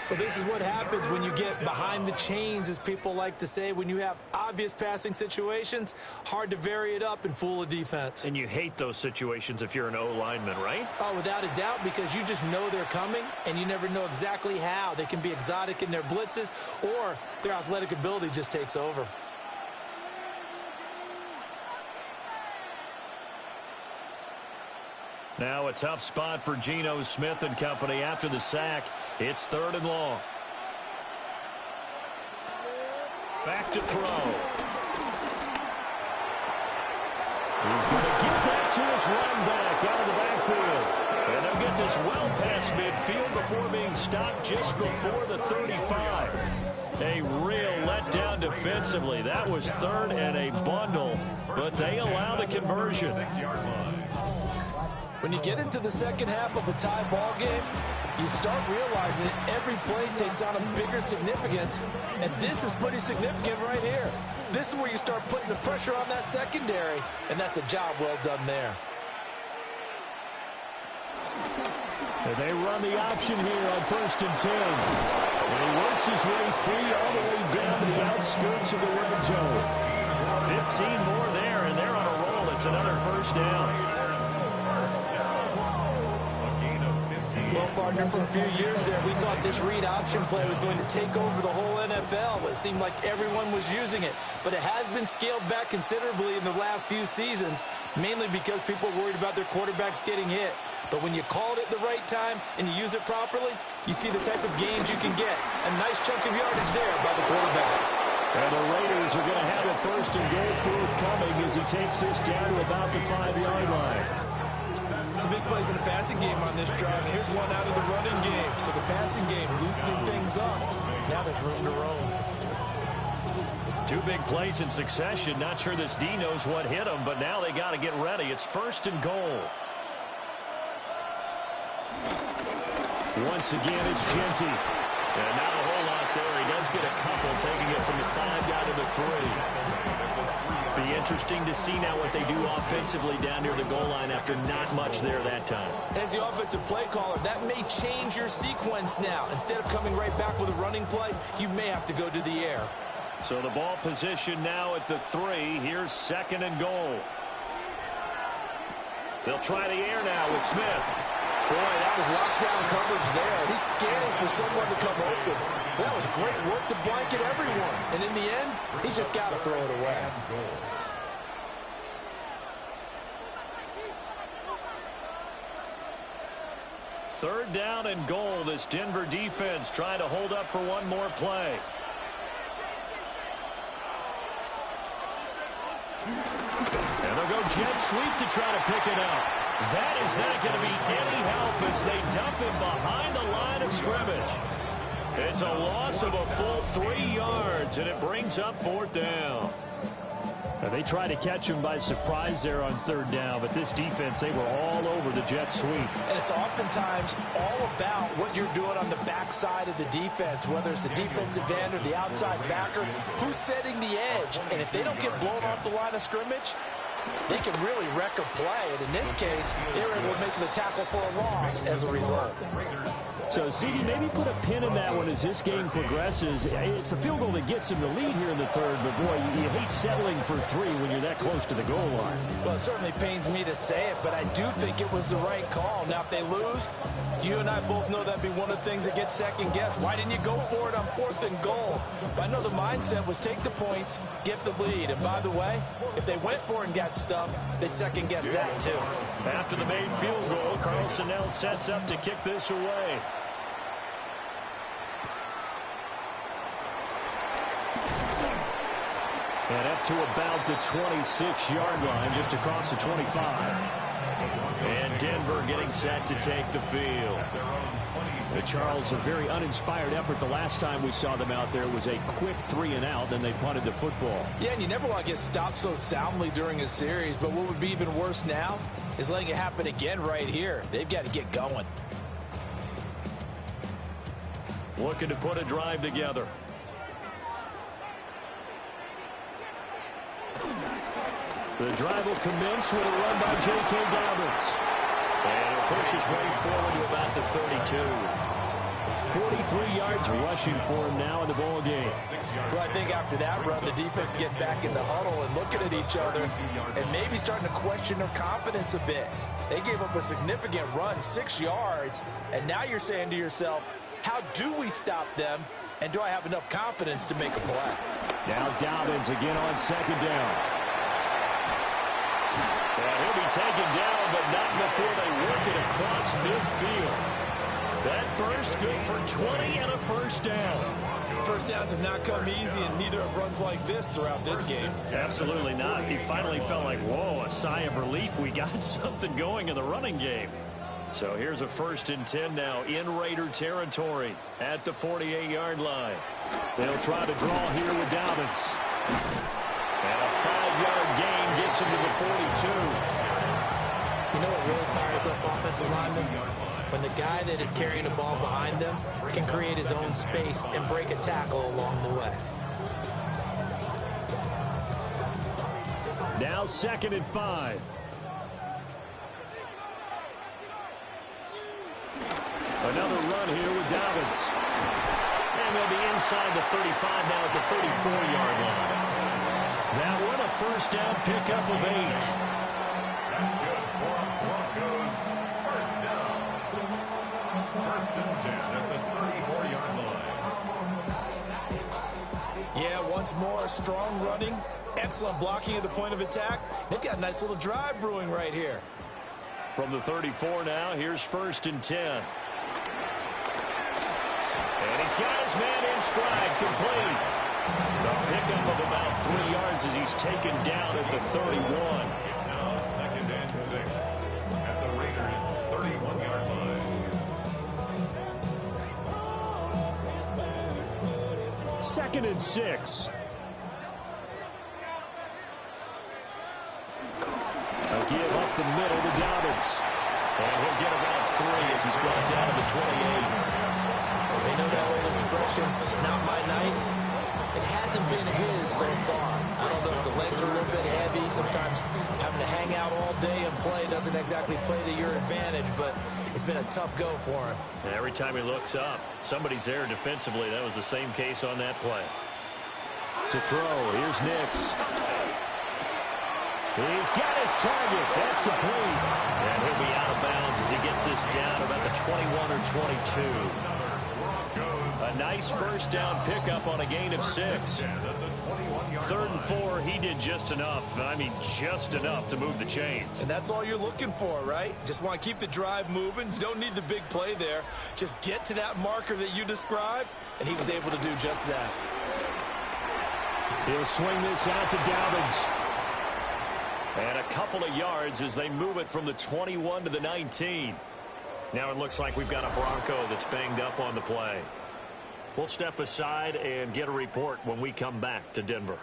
Well, this is what happens when you get behind the chains, as people like to say. When you have obvious passing situations, hard to vary it up and fool a defense. And you hate those situations if you're an O-lineman, right? Oh, without a doubt, because you just know they're coming, and you never know exactly how. They can be exotic in their blitzes, or their athletic ability just takes over. Now a tough spot for Geno Smith and company after the sack. It's 3rd and long. Back to throw. He's going to get that to his running back out of the backfield. And they'll get this well past midfield before being stopped just before the 35. A real letdown defensively. That was 3rd and a bundle, but they allow the conversion. When you get into the second half of a tie ball game, you start realizing that every play takes on a bigger significance, and this is pretty significant right here. This is where you start putting the pressure on that secondary, and that's a job well done there. And they run the option here on 1st and 10. And he works his way free all the way down to the outskirts of the red zone. 15 more there, and they're on a roll. It's another first down. Well, partner, for a few years there, we thought this read option play was going to take over the whole NFL. It seemed like everyone was using it. But it has been scaled back considerably in the last few seasons, mainly because people are worried about their quarterbacks getting hit. But when you call it at the right time and you use it properly, you see the type of gains you can get. A nice chunk of yardage there by the quarterback. And the Raiders are going to have a 1st and goal forthcoming as he takes this down to about the 5-yard line. Some big plays in the passing game on this drive. Here's one out of the running game. So the passing game loosening things up. Now there's room to roam. 2 big plays in succession. Not sure this D knows what hit him, but now they got to get ready. It's 1st and goal. Once again, it's Genty. And not a whole lot there. He does get a couple, taking it from the 5 down to the 3. Be interesting to see now what they do offensively down near the goal line after not much there that time. As the offensive play caller, that may change your sequence now. Instead of coming right back with a running play, you may have to go to the air. So the ball position now at the 3. Here's 2nd and goal. They'll try the air now with Smith. Boy, that was lockdown coverage there. He's scanning for someone to come open. That was great work to blanket everyone. And in the end, he's just got to throw it away. 3rd down and goal. This Denver defense trying to hold up for one more play. And they'll go jet sweep to try to pick it up. That is not going to be any help as they dump him behind the line of scrimmage. It's a loss of a full 3 yards, and it brings up 4th down. They tried to catch him by surprise there on 3rd down, but this defense, they were all over the jet sweep. And it's oftentimes all about what you're doing on the backside of the defense, whether it's the defensive end or the outside backer, who's setting the edge. And if they don't get blown off the line of scrimmage, they can really wreck a play. And in this case, they were able to make the tackle for a loss as a result. So, CD, maybe put a pin in that one as this game progresses. It's a field goal that gets him the lead here in the 3rd, but, boy, you hate settling for 3 when you're that close to the goal line. Well, it certainly pains me to say it, but I do think it was the right call. Now, if they lose, you and I both know that'd be one of the things that gets second-guessed. Why didn't you go for it on 4th and goal? But I know the mindset was take the points, get the lead. And, by the way, if they went for it and got stuffed, they'd second-guess that, too. After the made field goal, Carlson now sets up to kick this away. And up to about the 26-yard line, just across the 25. And Denver getting set to take the field. The Charles, a very uninspired effort. The last time we saw them out there was a quick 3 and out, then they punted the football. Yeah, and you never want to get stopped so soundly during a series, but what would be even worse now is letting it happen again right here. They've got to get going. Looking to put a drive together. The drive will commence with a run by J.K. Dobbins. And he'll push his way forward to about the 32. 43 yards rushing for him now in the ball game. Well, I think after that run, the defense get back in the huddle and looking at each other and maybe starting to question their confidence a bit. They gave up a significant run, 6 yards, and now you're saying to yourself, how do we stop them, and do I have enough confidence to make a play? Now Dobbins again on 2nd down. And he'll be taken down, but not before they work it across midfield. That burst good for 20 and a 1st down. First downs have not come easy, and neither have runs like this throughout this game. Absolutely not. He finally felt like, whoa, a sigh of relief. We got something going in the running game. So here's a 1st and 10 now in Raider territory at the 48-yard line. They'll try to draw here with Dobbins. And a 5-yard gain gets him to the 42. You know what really fires up offensive linemen? When the guy that is carrying the ball behind them can create his own space and break a tackle along the way. Now 2nd and 5. Another run here with Dobbins. And they'll be inside the 35 now at the 34-yard line. That one a 1st down pickup of 8. That's good for Broncos. 1st down. 1st and 10 at the 34-yard line. Yeah, once more, strong running, excellent blocking at the point of attack. They've got a nice little drive brewing right here. From the 34 now, here's 1st and 10. And he's got his man in stride, complete. A pickup of about 3 yards as he's taken down at the 31. It's now 2nd and 6 at the Raiders' 31-yard line. 2nd and 6. A give up the middle to Dobbins. And he'll get about 3 as he's brought down to the 28. They know that old expression, it's not my night. It hasn't been his so far. I don't know if the legs are a little bit heavy. Sometimes having to hang out all day and play doesn't exactly play to your advantage, but it's been a tough go for him. And every time he looks up, somebody's there defensively. That was the same case on that play. To throw, here's Nix. He's got his target. That's complete. And he'll be out of bounds as he gets this down about the 21 or 22. A nice first down pickup on a gain of 6. 3rd and 4, he did just enough. I mean, just enough to move the chains. And that's all you're looking for, right? Just want to keep the drive moving. You don't need the big play there. Just get to that marker that you described, and he was able to do just that. He'll swing this out to Dobbins. And a couple of yards as they move it from the 21 to the 19. Now it looks like we've got a Bronco that's banged up on the play. We'll step aside and get a report when we come back to Denver.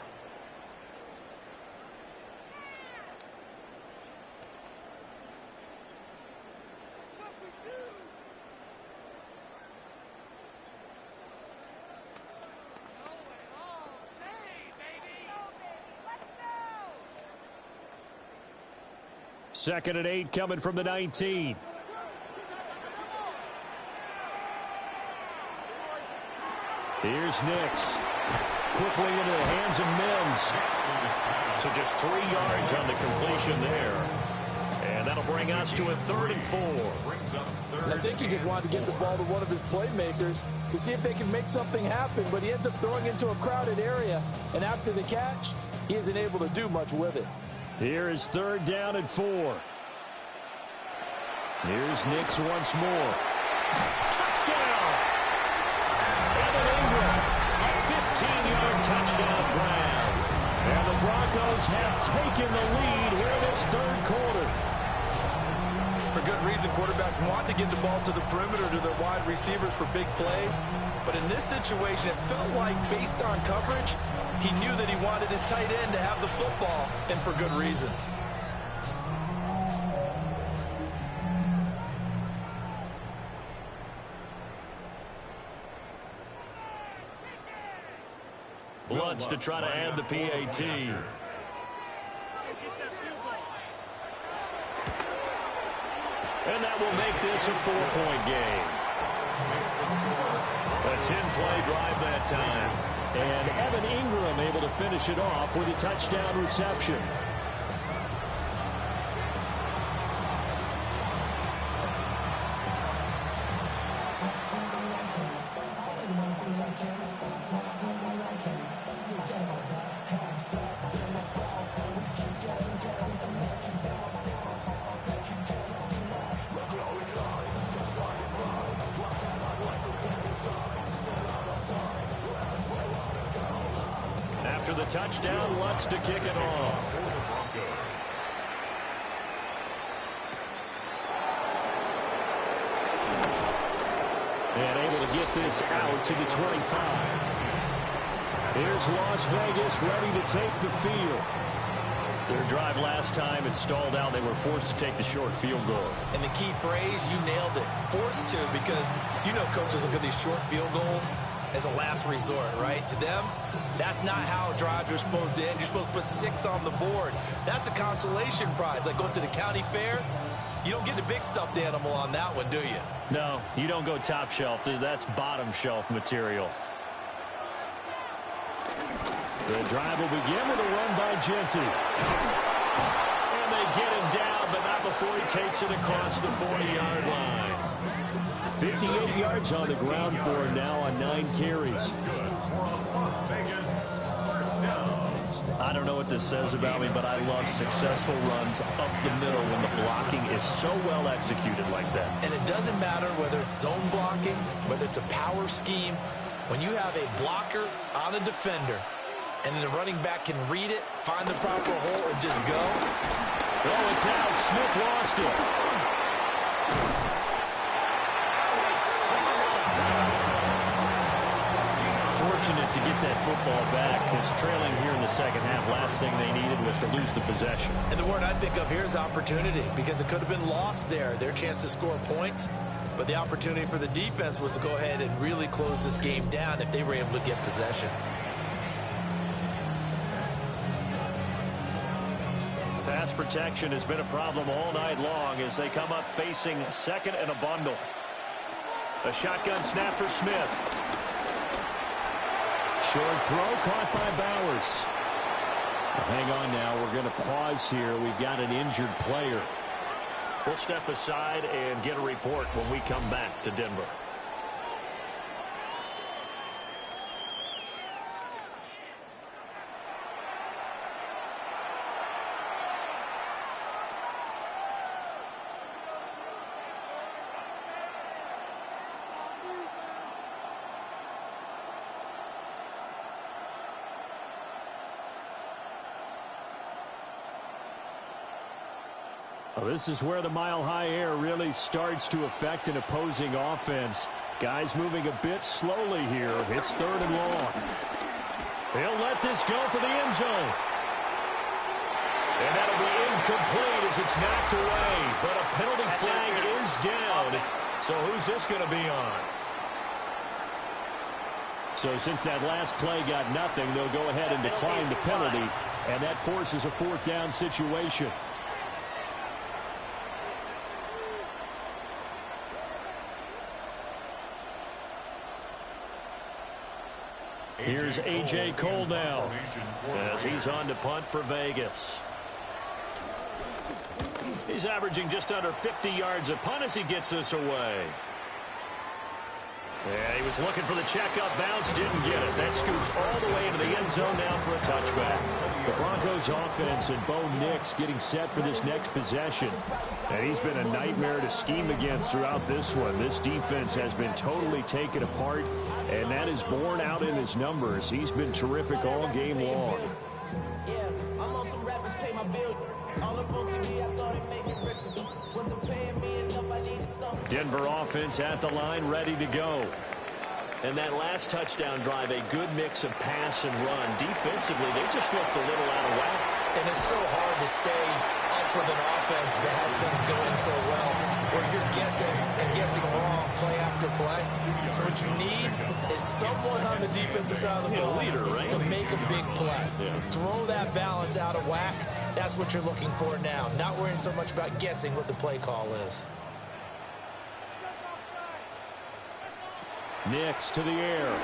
Second and 8 coming from the 19. Here's Nix. Quickly into the hands of Mims. So just 3 yards on the completion there. And that'll bring us to a 3rd and 4. And I think he just wanted to get the ball to one of his playmakers to see if they can make something happen, but he ends up throwing into a crowded area. And after the catch, he isn't able to do much with it. Here is 3rd down and 4. Here's Nix once more. Touchdown! Evan Ingram, a 15-yard touchdown grab. And the Broncos have taken the lead here in this 3rd quarter. For good reason, quarterbacks want to get the ball to the perimeter to their wide receivers for big plays. But in this situation, it felt like, based on coverage, he knew that he wanted his tight end to have the football, and for good reason. Lutz to try to add the PAT. And that will make this a 4-point game. A 10-play drive that time. And Evan Ingram able to finish it off with a touchdown reception. After the touchdown, Lutz to kick it off. And able to get this out to the 25. Here's Las Vegas ready to take the field. Their drive last time, it stalled out. They were forced to take the short field goal. And the key phrase, you nailed it. Forced to, because you know coaches look at these short field goals as a last resort, right? To them, that's not how drives are supposed to end. You're supposed to put 6 on the board. That's a consolation prize. Like going to the county fair, you don't get the big stuffed animal on that one, do you? No, you don't go top shelf. That's bottom shelf material. The drive will begin with a run by Genty. And they get him down, but not before he takes it across the 40-yard line. 58 yards on the ground for him now on 9 carries. I don't know what this says about me, but I love successful runs up the middle when the blocking is so well executed like that. And it doesn't matter whether it's zone blocking, whether it's a power scheme. When you have a blocker on a defender, and then the running back can read it, find the proper hole, and just go. Oh, it's out. Smith lost it. Fortunate to get that football back, because trailing here in the second half, last thing they needed was to lose the possession. And the word I think of here is opportunity, because it could have been lost there. Their chance to score points. But the opportunity for the defense was to go ahead and really close this game down if they were able to get possession. Pass protection has been a problem all night long as they come up facing second and a bundle. A shotgun snap for Smith. Short throw caught by Bowers. Hang on now. We're going to pause here. We've got an injured player. We'll step aside and get a report when we come back to Denver. Well, this is where the mile-high air really starts to affect an opposing offense. Guys moving a bit slowly here. It's third and long. He'll let this go for the end zone. And that'll be incomplete as it's knocked away. But a penalty flag is down. So who's this going to be on? So since that last play got nothing, they'll go ahead and decline the penalty. And that forces a fourth down situation. Here's A.J. Cole now as he's on to punt for Vegas. He's averaging just under 50 yards a punt as he gets this away. Yeah, he was looking for the checkup bounce, didn't get it. That scoots all the way into the end zone now for a touchback. The Broncos offense and Bo Nix getting set for this next possession. And he's been a nightmare to scheme against throughout this one. This defense has been totally taken apart, and that is borne out in his numbers. He's been terrific all game long. Yeah, I'm on some rappers pay my bill. All about TV, I thought it made me richer. Wasn't paying me enough, I needed something. Denver offense at the line, ready to go. And that last touchdown drive, a good mix of pass and run. Defensively, they just looked a little out of whack. And it's so hard to stay up with an offense that has things going so well, where you're guessing and guessing wrong play after play. So what you need is someone on the defensive side of the ball to make a big play. Throw that balance out of whack. That's what you're looking for now. Not worrying so much about guessing what the play call is. Nix to the air.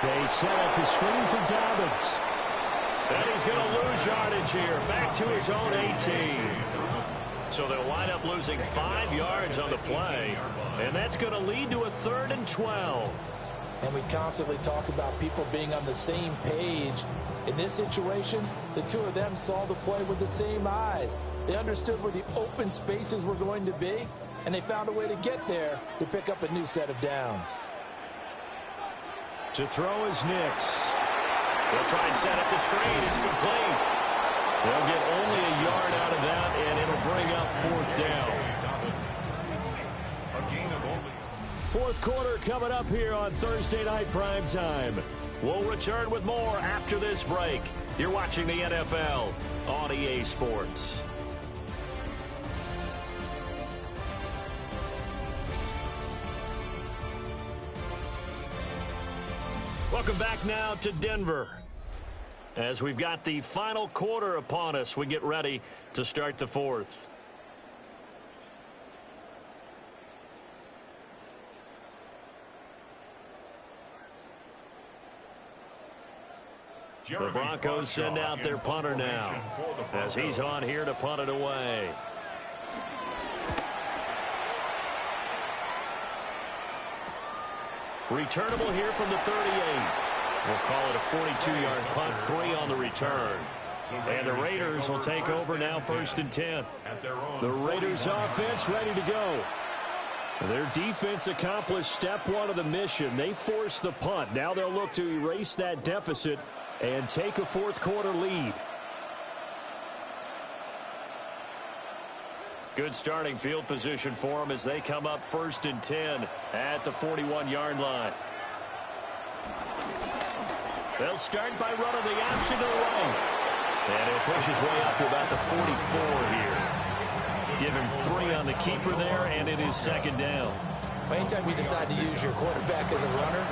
They set up the screen for Dobbins. And he's going to lose yardage here. Back to his own 18. So they'll wind up losing 5 yards on the play. And that's going to lead to a 3rd and 12. And we constantly talk about people being on the same page. In this situation, the two of them saw the play with the same eyes. They understood where the open spaces were going to be, and they found a way to get there to pick up a new set of downs. To throw is Nix. They'll try and set up the screen. It's complete. They'll get only a yard out of that, and it'll bring up 4th down. Fourth quarter coming up here on Thursday Night Prime Time. We'll return with more after this break. You're watching the NFL on EA Sports. Welcome back now to Denver. As we've got the final quarter upon us, we get ready to start the fourth. The Broncos send out their punter now as he's on here to punt it away. Returnable here from the 38. We'll call it a 42-yard punt, 3 on the return. And the Raiders will take over now 1st and 10. The Raiders offense ready to go. Their defense accomplished step 1 of the mission. They forced the punt. Now they'll look to erase that deficit and take a fourth quarter lead. Good starting field position for them as they come up 1st and 10 at the 41-yard line. They'll start by running the option to the right. And he'll push his way up to about the 44 here. Give him 3 on the keeper there, and it is second down. Anytime you decide to use your quarterback as a runner,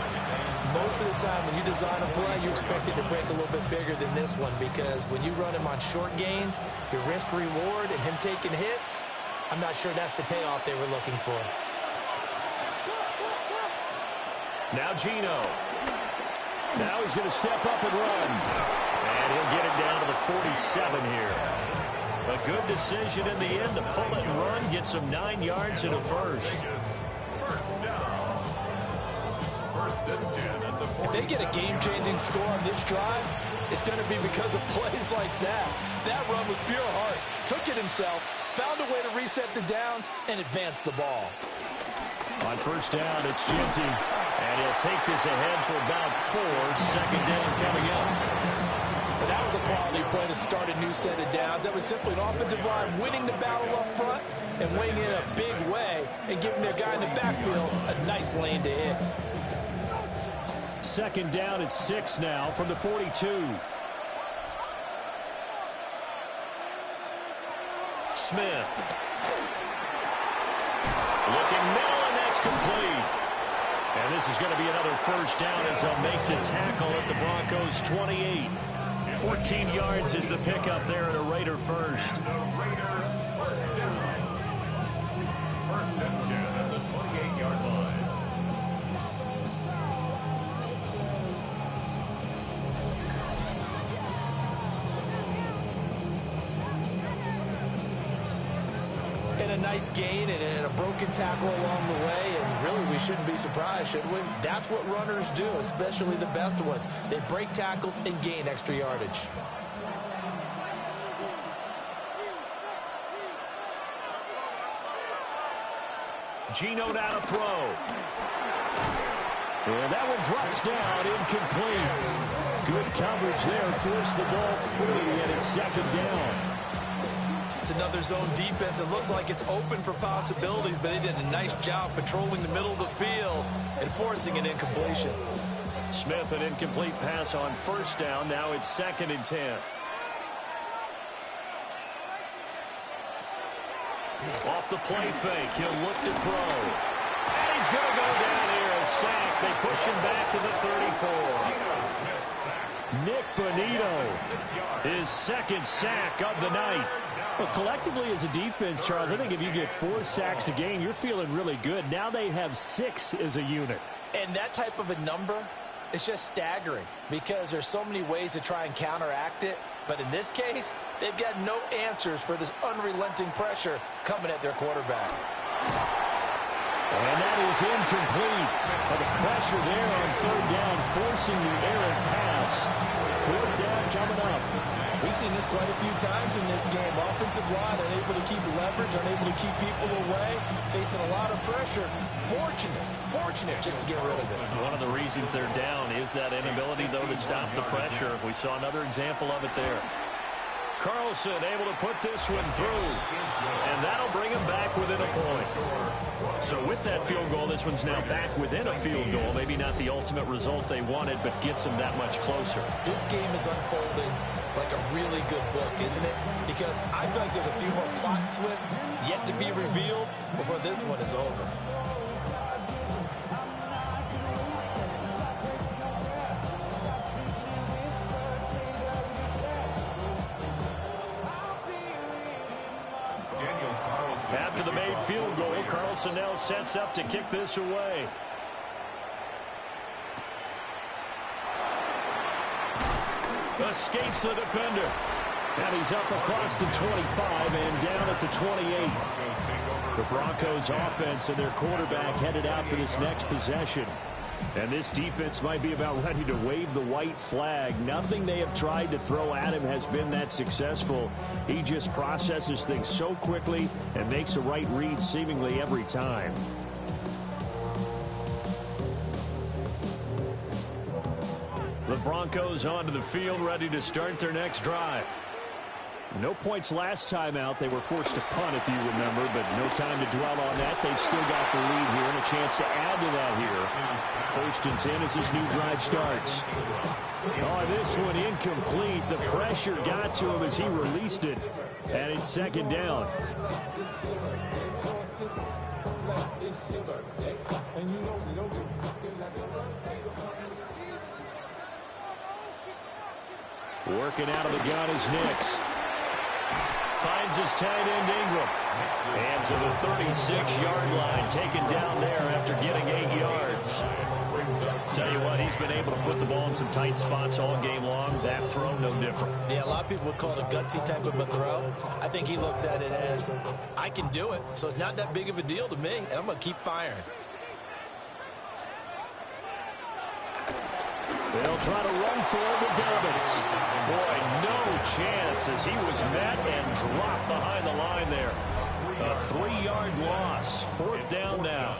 most of the time when you design a play, you expect it to break a little bit bigger than this one, because when you run him on short gains, your risk-reward and him taking hits, I'm not sure that's the payoff they were looking for. Now Geno. Now he's going to step up and run. And he'll get it down to the 47 here. A good decision in the end to pull it and run, get some 9 yards and a first. If they get a game-changing score on this drive, it's going to be because of plays like that. That run was pure heart. Took it himself, found a way to reset the downs, and advance the ball. On first down, it's Genty. And he'll take this ahead for about 4. Second down coming up. But that was a quality play to start a new set of downs. That was simply an offensive line winning the battle up front and winning in a big way and giving their guy in the backfield a nice lane to hit. Second down at 6 now from the 42. Smith. Looking middle, and that's complete. And this is going to be another first down as they'll make the tackle at the Broncos' 28. 14 yards is the pickup there at a Raider first. The Raider first down. First and 10 at the 28-yard line. And a nice gain and a broken tackle along the way, and really we shouldn't be surprised, should we? That's what runners do, especially the best ones. They break tackles and gain extra yardage. Geno now to throw. And that one drops down, incomplete. Good coverage there, forced the ball free, and it's second down. It's another zone defense. It looks like it's open for possibilities, but they did a nice job patrolling the middle of the field and forcing an incompletion. Smith, an incomplete pass on first down. Now it's second and 10. Off the play fake, he'll look to throw. And he's going to go down here, a sack. They push him back to the 34. Nick Bonito, his second sack of the night. Well, collectively as a defense, Charles, I think if you get 4 sacks a game, you're feeling really good. Now they have 6 as a unit. And that type of a number is just staggering because there's so many ways to try and counteract it. But in this case, they've got no answers for this unrelenting pressure coming at their quarterback. And that is incomplete. But the pressure there on third down, forcing the errant pass. Fourth down coming up. We've seen this quite a few times in this game. Offensive line unable to keep leverage, unable to keep people away, facing a lot of pressure. Fortunate just to get rid of it. One of the reasons they're down is that inability, though, to stop the pressure. We saw another example of it there. Carlson able to put this one through, and that'll bring him back within a point. So with that field goal, this one's now back within a field goal. Maybe not the ultimate result they wanted, but gets them that much closer. This game is unfolding like a really good book, isn't it? Because I feel like there's a few more plot twists yet to be revealed before this one is over. After the made field goal, Carlson now sets up to kick this away. Escapes the defender. And he's up across the 25 and down at the 28. The Broncos offense and their quarterback headed out for this next possession. And this defense might be about ready to wave the white flag. Nothing they have tried to throw at him has been that successful. He just processes things so quickly and makes the right read seemingly every time. The Broncos onto the field, ready to start their next drive. No points last time out. They were forced to punt, if you remember, but no time to dwell on that. They've still got the lead here and a chance to add to that here. First and 10 as this new drive starts. Oh, this one incomplete. The pressure got to him as he released it. And it's second down. Working out of the gun is Nix. Finds his tight end Ingram. And to the 36-yard line, taken down there after getting 8 yards. Tell you what, he's been able to put the ball in some tight spots all game long. That throw, no different. Yeah, a lot of people would call it a gutsy type of a throw. I think he looks at it as, I can do it, so it's not that big of a deal to me, and I'm going to keep firing. They'll try to run for it with Dobbins. Boy, no chance as he was met and dropped behind the line there. A 3-yard loss. Fourth down now.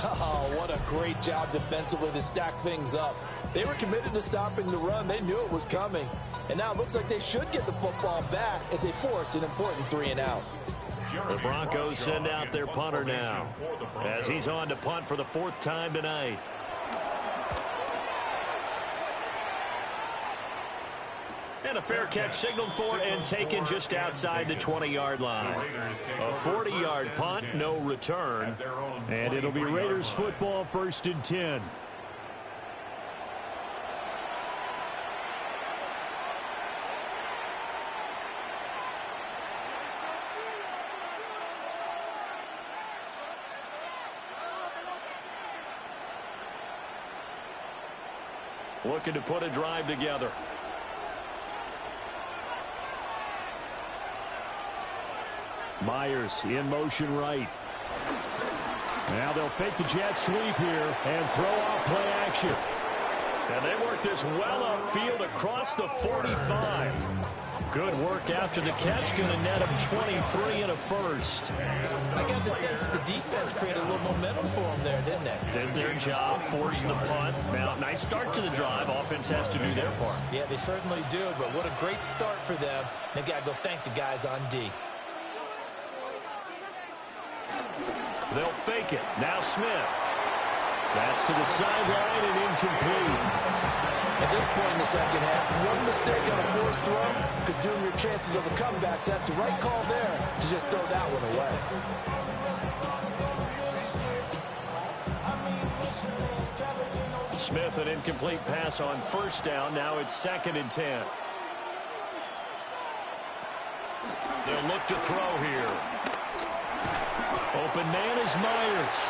Oh, what a great job defensively to stack things up. They were committed to stopping the run. They knew it was coming. And now it looks like they should get the football back as they force an important 3-and-out. The Broncos send out their punter now as he's on to punt for the 4th time tonight. And a fair catch signaled for and taken just outside the 20-yard line. A 40-yard punt, no return. And it'll be Raiders football, 1st and 10. Looking to put a drive together. Myers in motion right. Now they'll fake the jet sweep here and throw off play action. And they work this well upfield across the 45. Good work after the catch. Going to net him 23 and a first. I got the sense that the defense created a little momentum for them there, didn't they? Did their job, forced the punt. Now, nice start to the drive. Offense has to do their part. Yeah, they certainly do, but what a great start for them. They got to go thank the guys on D. They'll fake it. Now Smith. That's to the sideline and incomplete. At this point in the second half, one mistake on a forced throw could doom your chances of a comeback. So that's the right call there to just throw that one away. Smith, an incomplete pass on 1st down. Now it's 2nd and 10. They'll look to throw here. Open man is Myers.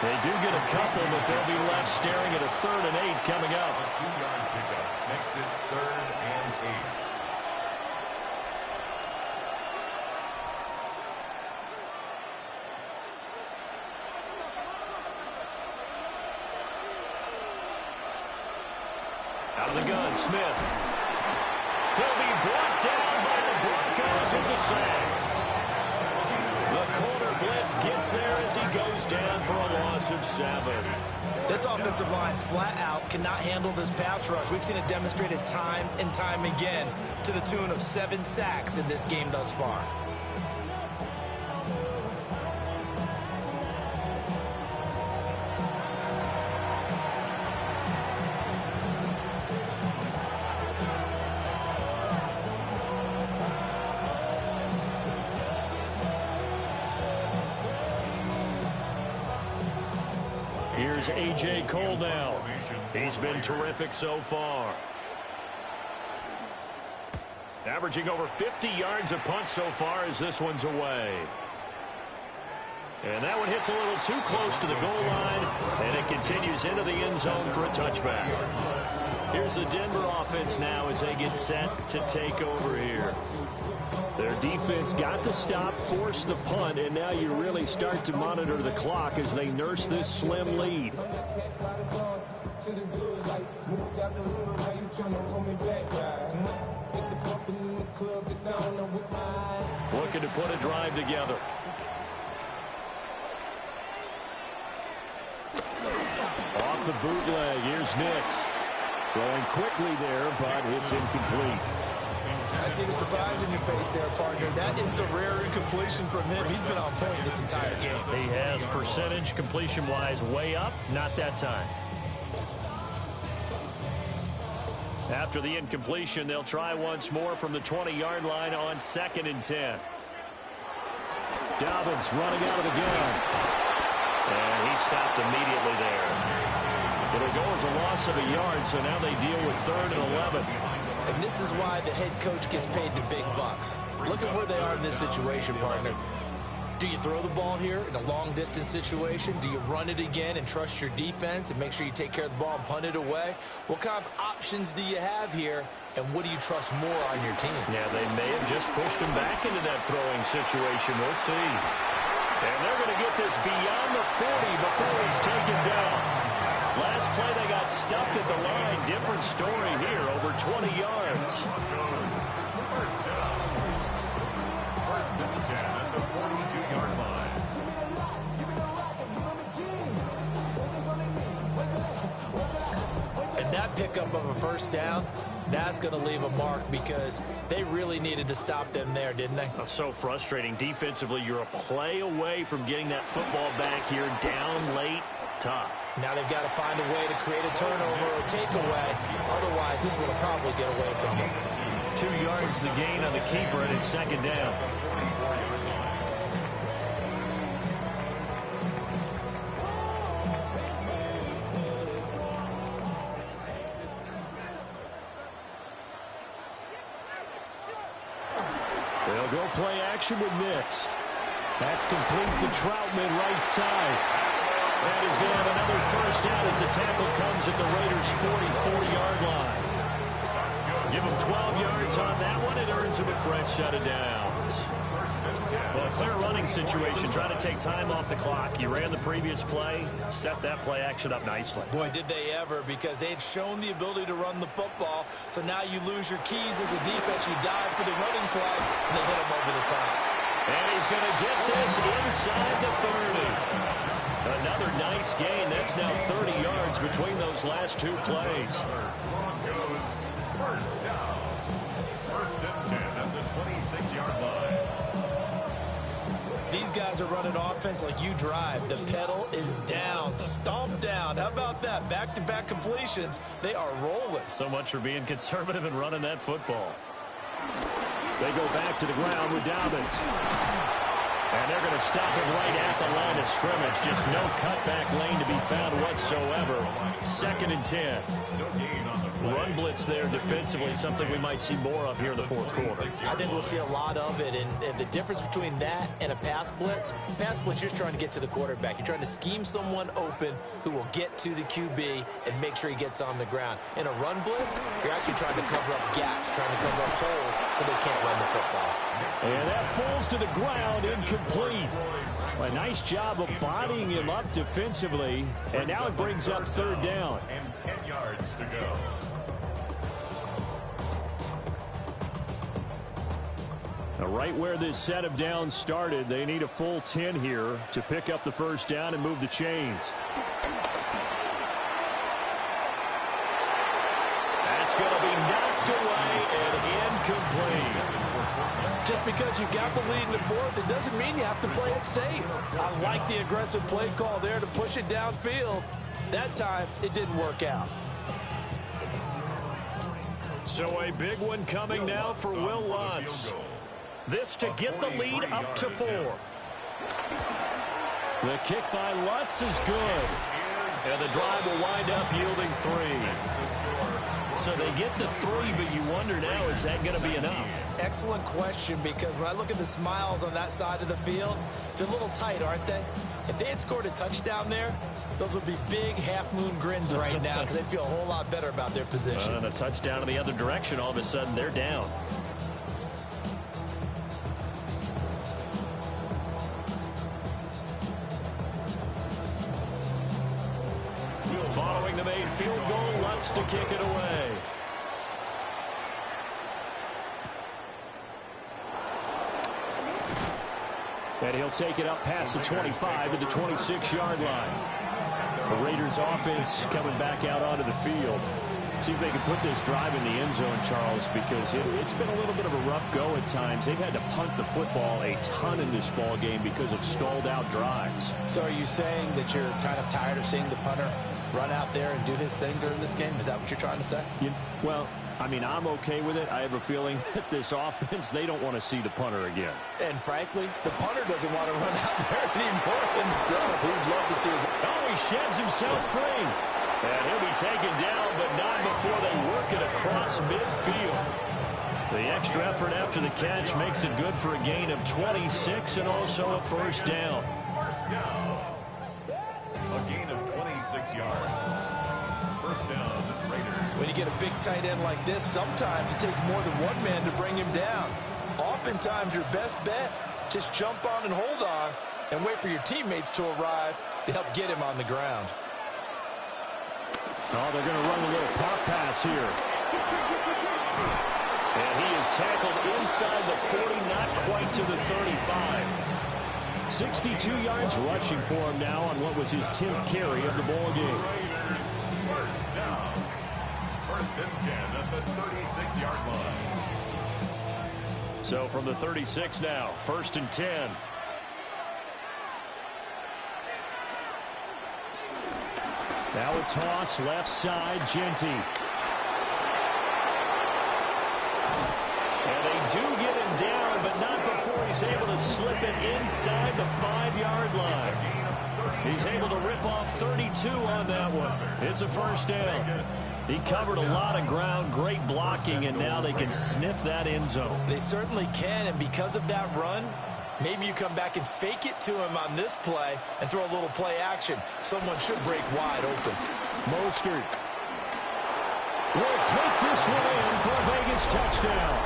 They do get a couple, but they'll be left staring at a 3rd and 8 coming up. A 2-yard pickup makes it 3rd and 8. Out of the gun, Smith. He'll be brought down by the Broncos. It's a sack. The corner blitz gets there as he goes down for a loss of 7. This offensive line flat out cannot handle this pass rush. We've seen it demonstrated time and time again to the tune of 7 sacks in this game thus far. Here's A.J. Cole now. He's been terrific so far. Averaging over 50 yards a punt so far as this one's away. And that one hits a little too close to the goal line, and it continues into the end zone for a touchback. Here's the Denver offense now as they get set to take over here. Their defense got to stop, force the punt, and now you really start to monitor the clock as they nurse this slim lead. Looking to put a drive together. Off the bootleg, here's Nix. Throwing quickly there, but it's incomplete. I see the surprise in your face there, partner. That is a rare incompletion from him. He's been on point this entire game. He has percentage completion-wise way up. Not that time. After the incompletion, they'll try once more from the 20-yard line on 2nd and 10. Dobbins running out of the gun. And he stopped immediately there. It'll go as a loss of a yard, so now they deal with 3rd and 11. And this is why the head coach gets paid the big bucks. Look at where they are in this situation, partner. Do you throw the ball here in a long-distance situation? Do you run it again and trust your defense and make sure you take care of the ball and punt it away? What kind of options do you have here, and what do you trust more on your team? Yeah, they may have just pushed him back into that throwing situation. We'll see. And they're going to get this beyond the 40 before it's taken down. Last play, they got stuffed at the line. Different story here, over 20 yards. First down. 1st and 10 at the 42-yard line. And that pickup of a 1st down, that's going to leave a mark because they really needed to stop them there, didn't they? That's so frustrating. Defensively, you're a play away from getting that football back here. Down late, tough. Now they've got to find a way to create a turnover or a takeaway. Otherwise, this will probably get away from them. 2 yards the gain on the keeper, and it's 2nd down. They'll go play action with Nix. That's complete to Troutman, right side. And he's going to have another 1st down as the tackle comes at the Raiders' 44-yard line. Give him 12 yards on that one. It earns him a fresh set of downs. Well, a clear running situation. Trying to take time off the clock. You ran the previous play, set that play action up nicely. Boy, did they ever, because they had shown the ability to run the football. So now you lose your keys as a defense. You dive for the running play, and they hit him over the top. And he's going to get this inside the 30. Another nice gain. That's now 30 yards between those last 2 plays. Broncos, 1st down. 1st and 10 at the 26-yard line. These guys are running offense like you drive. The pedal is down, stomp down. How about that? Back-to-back completions. They are rolling. So much for being conservative and running that football. They go back to the ground with Dobbins. And they're going to stop him right at the line of scrimmage. Just no cutback lane to be found whatsoever. 2nd and 10. No gain on the play. Run blitz there defensively, something we might see more of here in the 4th quarter. I think we'll see a lot of it, and the difference between that and a pass blitz, you're just trying to get to the quarterback. You're trying to scheme someone open who will get to the QB and make sure he gets on the ground. In a run blitz, you're actually trying to cover up gaps, trying to cover up holes so they can't run the football. And that falls to the ground, incomplete. A nice job of bodying him up defensively, and now it brings up 3rd down. And 10 yards to go. Now, right where this set of downs started, they need a full 10 here to pick up the 1st down and move the chains. That's going to be knocked away and incomplete. Just because you got the lead in the 4th, it doesn't mean you have to play it safe. I like the aggressive play call there to push it downfield. That time, it didn't work out. So a big one coming now for Will Lutz. This to get the lead up to 4. The kick by Lutz is good. And the drive will wind up yielding 3. So they get the 3, but you wonder now, is that going to be enough? Excellent question, because when I look at the smiles on that side of the field, they're a little tight, aren't they? If they had scored a touchdown there, those would be big half-moon grins right now because they'd feel a whole lot better about their position. And a touchdown in the other direction, all of a sudden they're down. Following the made field goal, Lutz to kick it away. And he'll take it up past the 25 to the 26-yard line. The Raiders offense coming back out onto the field. See if they can put this drive in the end zone, Charles, because it's been a little bit of a rough go at times. They've had to punt the football a ton in this ball game because of stalled out drives. So are you saying that you're kind of tired of seeing the punter run out there and do his thing during this game? Is that what you're trying to say? Well, I mean, I'm okay with it. I have a feeling that this offense, they don't want to see the punter again. And frankly, the punter doesn't want to run out there anymore himself. He'd love to see his... Oh, he sheds himself free. And he'll be taken down, but not before they work it across midfield. The extra effort after the catch makes it good for a gain of 26 and also a first down. First down. A gain of 26 yards. First down, Raiders. When you get a big tight end like this, sometimes it takes more than one man to bring him down. Oftentimes, your best bet, just jump on and hold on and wait for your teammates to arrive to help get him on the ground. Oh, they're going to run a little pop pass here. And he is tackled inside the 40, not quite to the 35. 62 yards rushing for him now on what was his 10th carry of the ball game. Raiders, first down. First and 10 at the 36-yard line. So from the 36 now, first and 10. Now a toss, left side, Genty. And they do get him down, but not before he's able to slip it inside the 5-yard line. He's able to rip off 32 on that one. It's a first down. He covered a lot of ground, great blocking, and now they can sniff that end zone. They certainly can, and because of that run, maybe you come back and fake it to him on this play and throw a little play action. Someone should break wide open. Mostert will take this one in for a Vegas touchdown.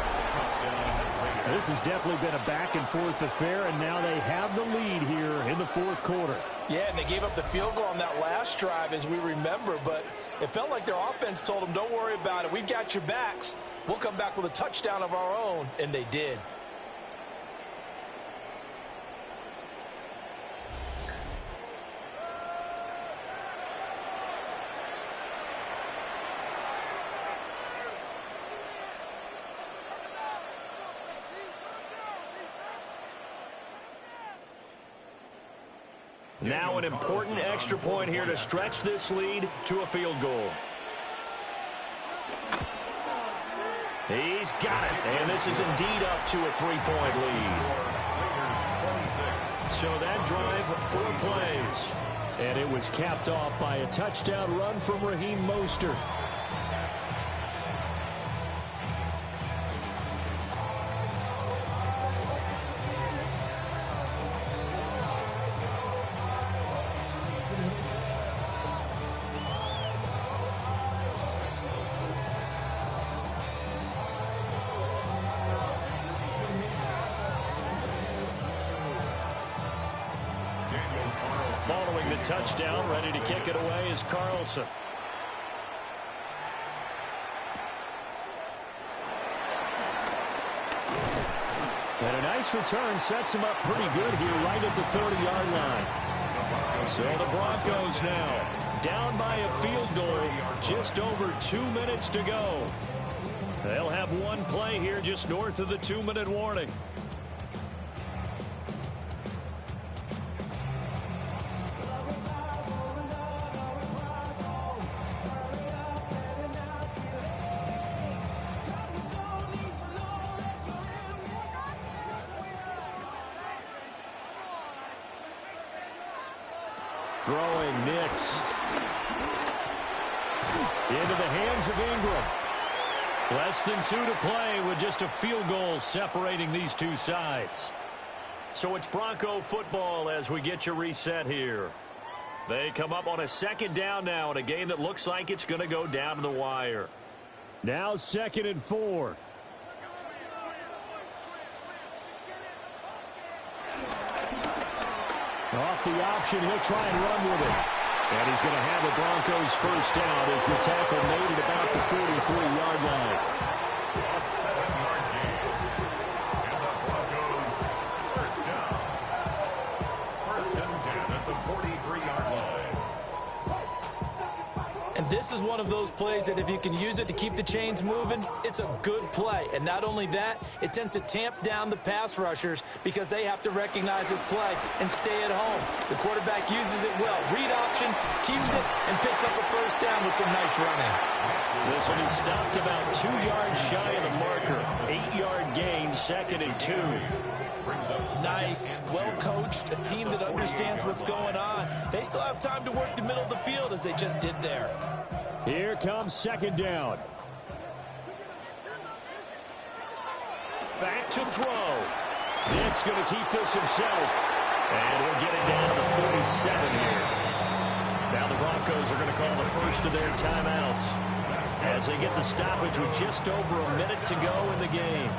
This has definitely been a back-and-forth affair, and now they have the lead here in the fourth quarter. Yeah, and they gave up the field goal on that last drive, as we remember, but it felt like their offense told them, don't worry about it. We've got your backs. We'll come back with a touchdown of our own, and they did. Now an important extra point here to stretch this lead to a field goal. He's got it, and this is indeed up to a 3-point lead. So that drive, 4 plays. And it was capped off by a touchdown run from Raheem Mostert. Following the touchdown, ready to kick it away is Carlson. And a nice return sets him up pretty good here right at the 30-yard line. So the Broncos now down by a field goal, just over 2 minutes to go. They'll have one play here just north of the 2-minute warning. Throwing Nix into the hands of Ingram. Less than 2 to play with just a field goal separating these two sides. So it's Bronco football as we get you reset here. They come up on a second down now in a game that looks like it's going to go down to the wire. Now 2nd and 4. Off the option, he'll try and run with it. And he's going to have the Broncos first down as the tackle made at about the 43-yard line. A 7-yard gain. And the Broncos first down. First and 10 at the 43-yard line. And This is one of those plays that if you can use it to keep the chains moving, it's a good play. And not only that, it tends to tamp down the pass rushers because they have to recognize this play and stay at home. The quarterback uses it well. Read option, keeps it, and picks up a first down with some nice running. This one is stopped about 2 yards shy of the marker. 8-yard gain, 2nd and 2. Nice, well-coached, a team that understands what's going on. They still have time to work the middle of the field as they just did there. Here comes 2nd down. Back to throw. It's going to keep this himself. And he'll get it down to the 47 here. Now the Broncos are going to call the first of their timeouts as they get the stoppage with just over a minute to go in the game.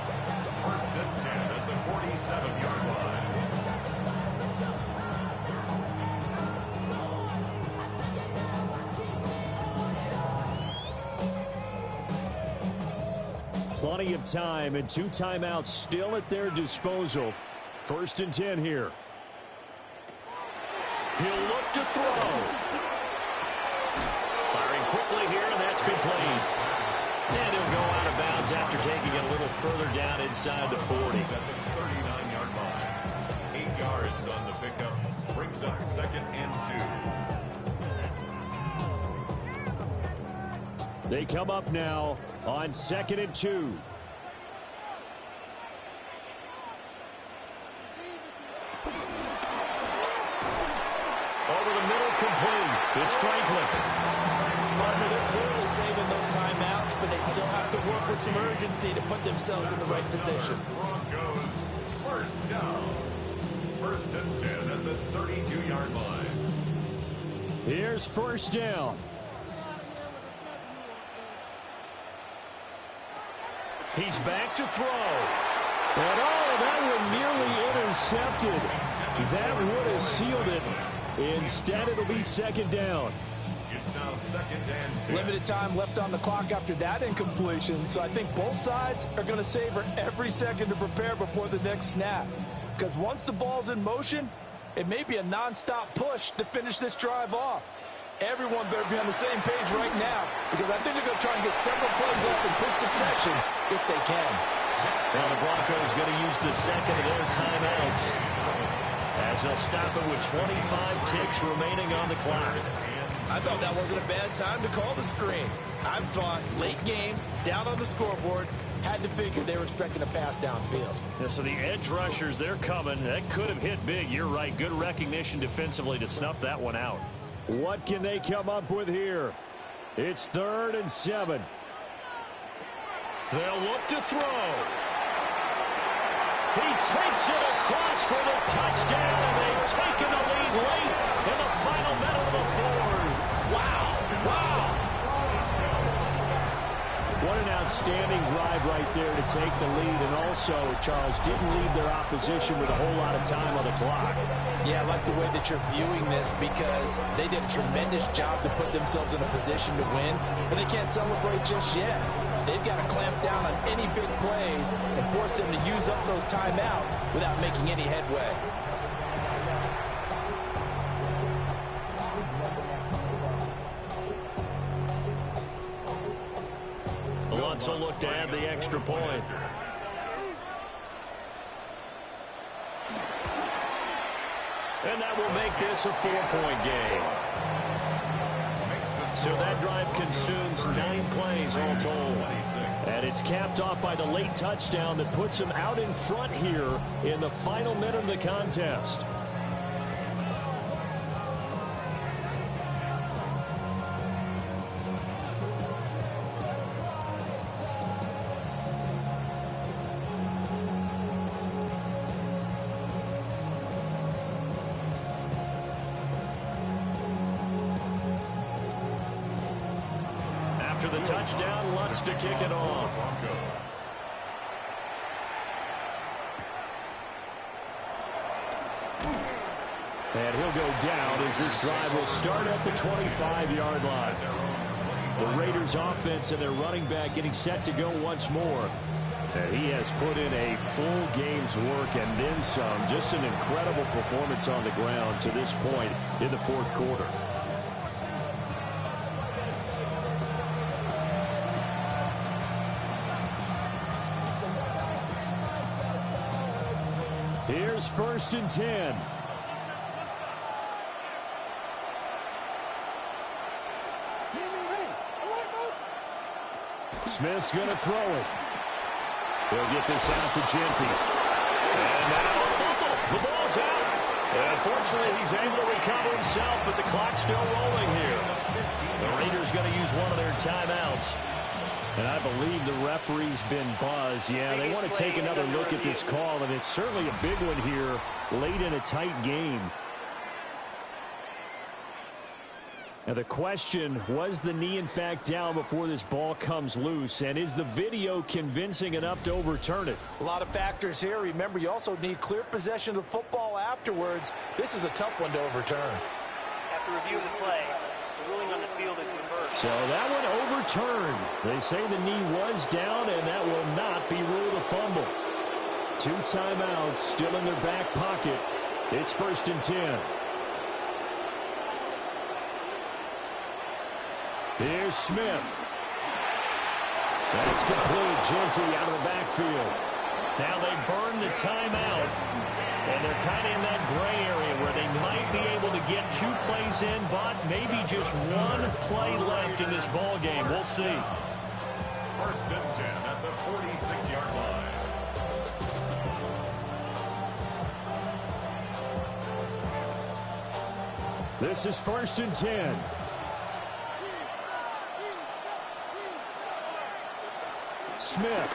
1st and 10 at the 47-yard line. Plenty of time and 2 timeouts still at their disposal. 1st and 10 here. He'll look to throw. Firing quickly here, and that's complete. And he'll go out of bounds after taking it a little further down inside the 40. At the 39-yard line. 8 yards on the pickup. Brings up 2nd and 2. They come up now on 2nd and 2. Over the middle, complete. It's Franklin. Partner, they're clearly saving those timeouts, but they still have to work with some urgency to put themselves in the right position. Broncos, 1st down. 1st and 10 at the 32-yard line. Here's 1st down. He's back to throw. And that one nearly intercepted. That would have sealed it. Instead, it'll be 2nd down. It's now 2nd and 10. Limited time left on the clock after that incompletion, so I think both sides are going to savor every second to prepare before the next snap. Because once the ball's in motion, it may be a nonstop push to finish this drive off. Everyone better be on the same page right now, because I think they're going to try and get several plays off in quick succession if they can. Now the Broncos going to use the 2nd of their timeouts as they'll stop it with 25 ticks remaining on the clock. I thought that wasn't a bad time to call the screen. I thought late game, down on the scoreboard, had to figure they were expecting a pass downfield. Yeah, so the edge rushers, they're coming. That could have hit big. You're right. Good recognition defensively to snuff that one out. What can they come up with here? It's 3rd and 7. They'll look to throw. He takes it across for the touchdown, and they've taken the lead late in the final minute of the 4th. Wow. Wow. What an outstanding drive right there to take the lead, and also, Charles, didn't leave their opposition with a whole lot of time on the clock. Yeah, I like the way that you're viewing this because they did a tremendous job to put themselves in a position to win, but they can't celebrate just yet. They've got to clamp down on any big plays and force them to use up those timeouts without making any headway. Alonso looked to add the extra point. And that will make this a 4-point game. So that drive consumes 9 plays all told. And it's capped off by the late touchdown that puts him out in front here in the final minute of the contest. After the touchdown, Lutz to kick it off. And he'll go down as this drive will start at the 25-yard line. The Raiders offense and their running back getting set to go once more. And he has put in a full game's work and then some. Just an incredible performance on the ground to this point in the 4th quarter. Here's 1st and 10. Smith's going to throw it. He'll get this out to Genty. And now the ball's out. Unfortunately, he's able to recover himself, but the clock's still rolling here. The Raiders going to use one of their timeouts. And I believe the referee's been buzzed. Yeah, they want to take another look at this call, and it's certainly a big one here late in a tight game. Now the question, was the knee in fact down before this ball comes loose? And is the video convincing enough to overturn it? A lot of factors here. Remember, you also need clear possession of the football afterwards. This is a tough one to overturn. After reviewing the play, the ruling on the field is reversed. So that one overturned. They say the knee was down, and that will not be ruled a fumble. 2 timeouts still in their back pocket. It's 1st and 10. Here's Smith. That's complete. Genty out of the backfield. Now they burn the timeout, and they're kind of in that gray area where they might be able to get 2 plays in, but maybe just 1 play left in this ball game. We'll see. 1st and 10 at the 46-yard line. This is 1st and 10. Smith.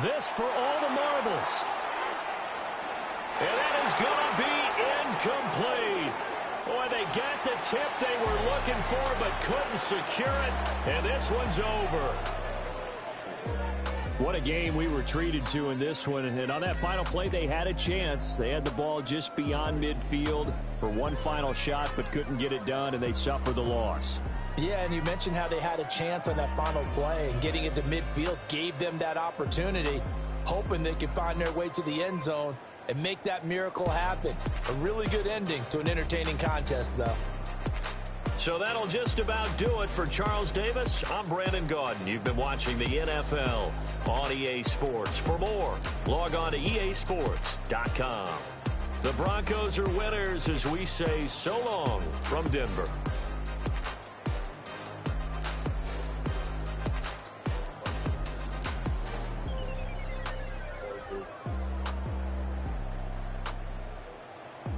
This for all the marbles. And that is going to be incomplete. Boy, they got the tip they were looking for but couldn't secure it. And this one's over. What a game we were treated to in this one. And on that final play, they had a chance. They had the ball just beyond midfield for one final shot but couldn't get it done, and they suffered the loss. Yeah, and you mentioned how they had a chance on that final play, and getting into midfield gave them that opportunity, hoping they could find their way to the end zone and make that miracle happen. A really good ending to an entertaining contest, though. So that'll just about do it for Charles Davis. I'm Brandon Gaudin. You've been watching the NFL on EA Sports. For more, log on to easports.com. The Broncos are winners as we say so long from Denver.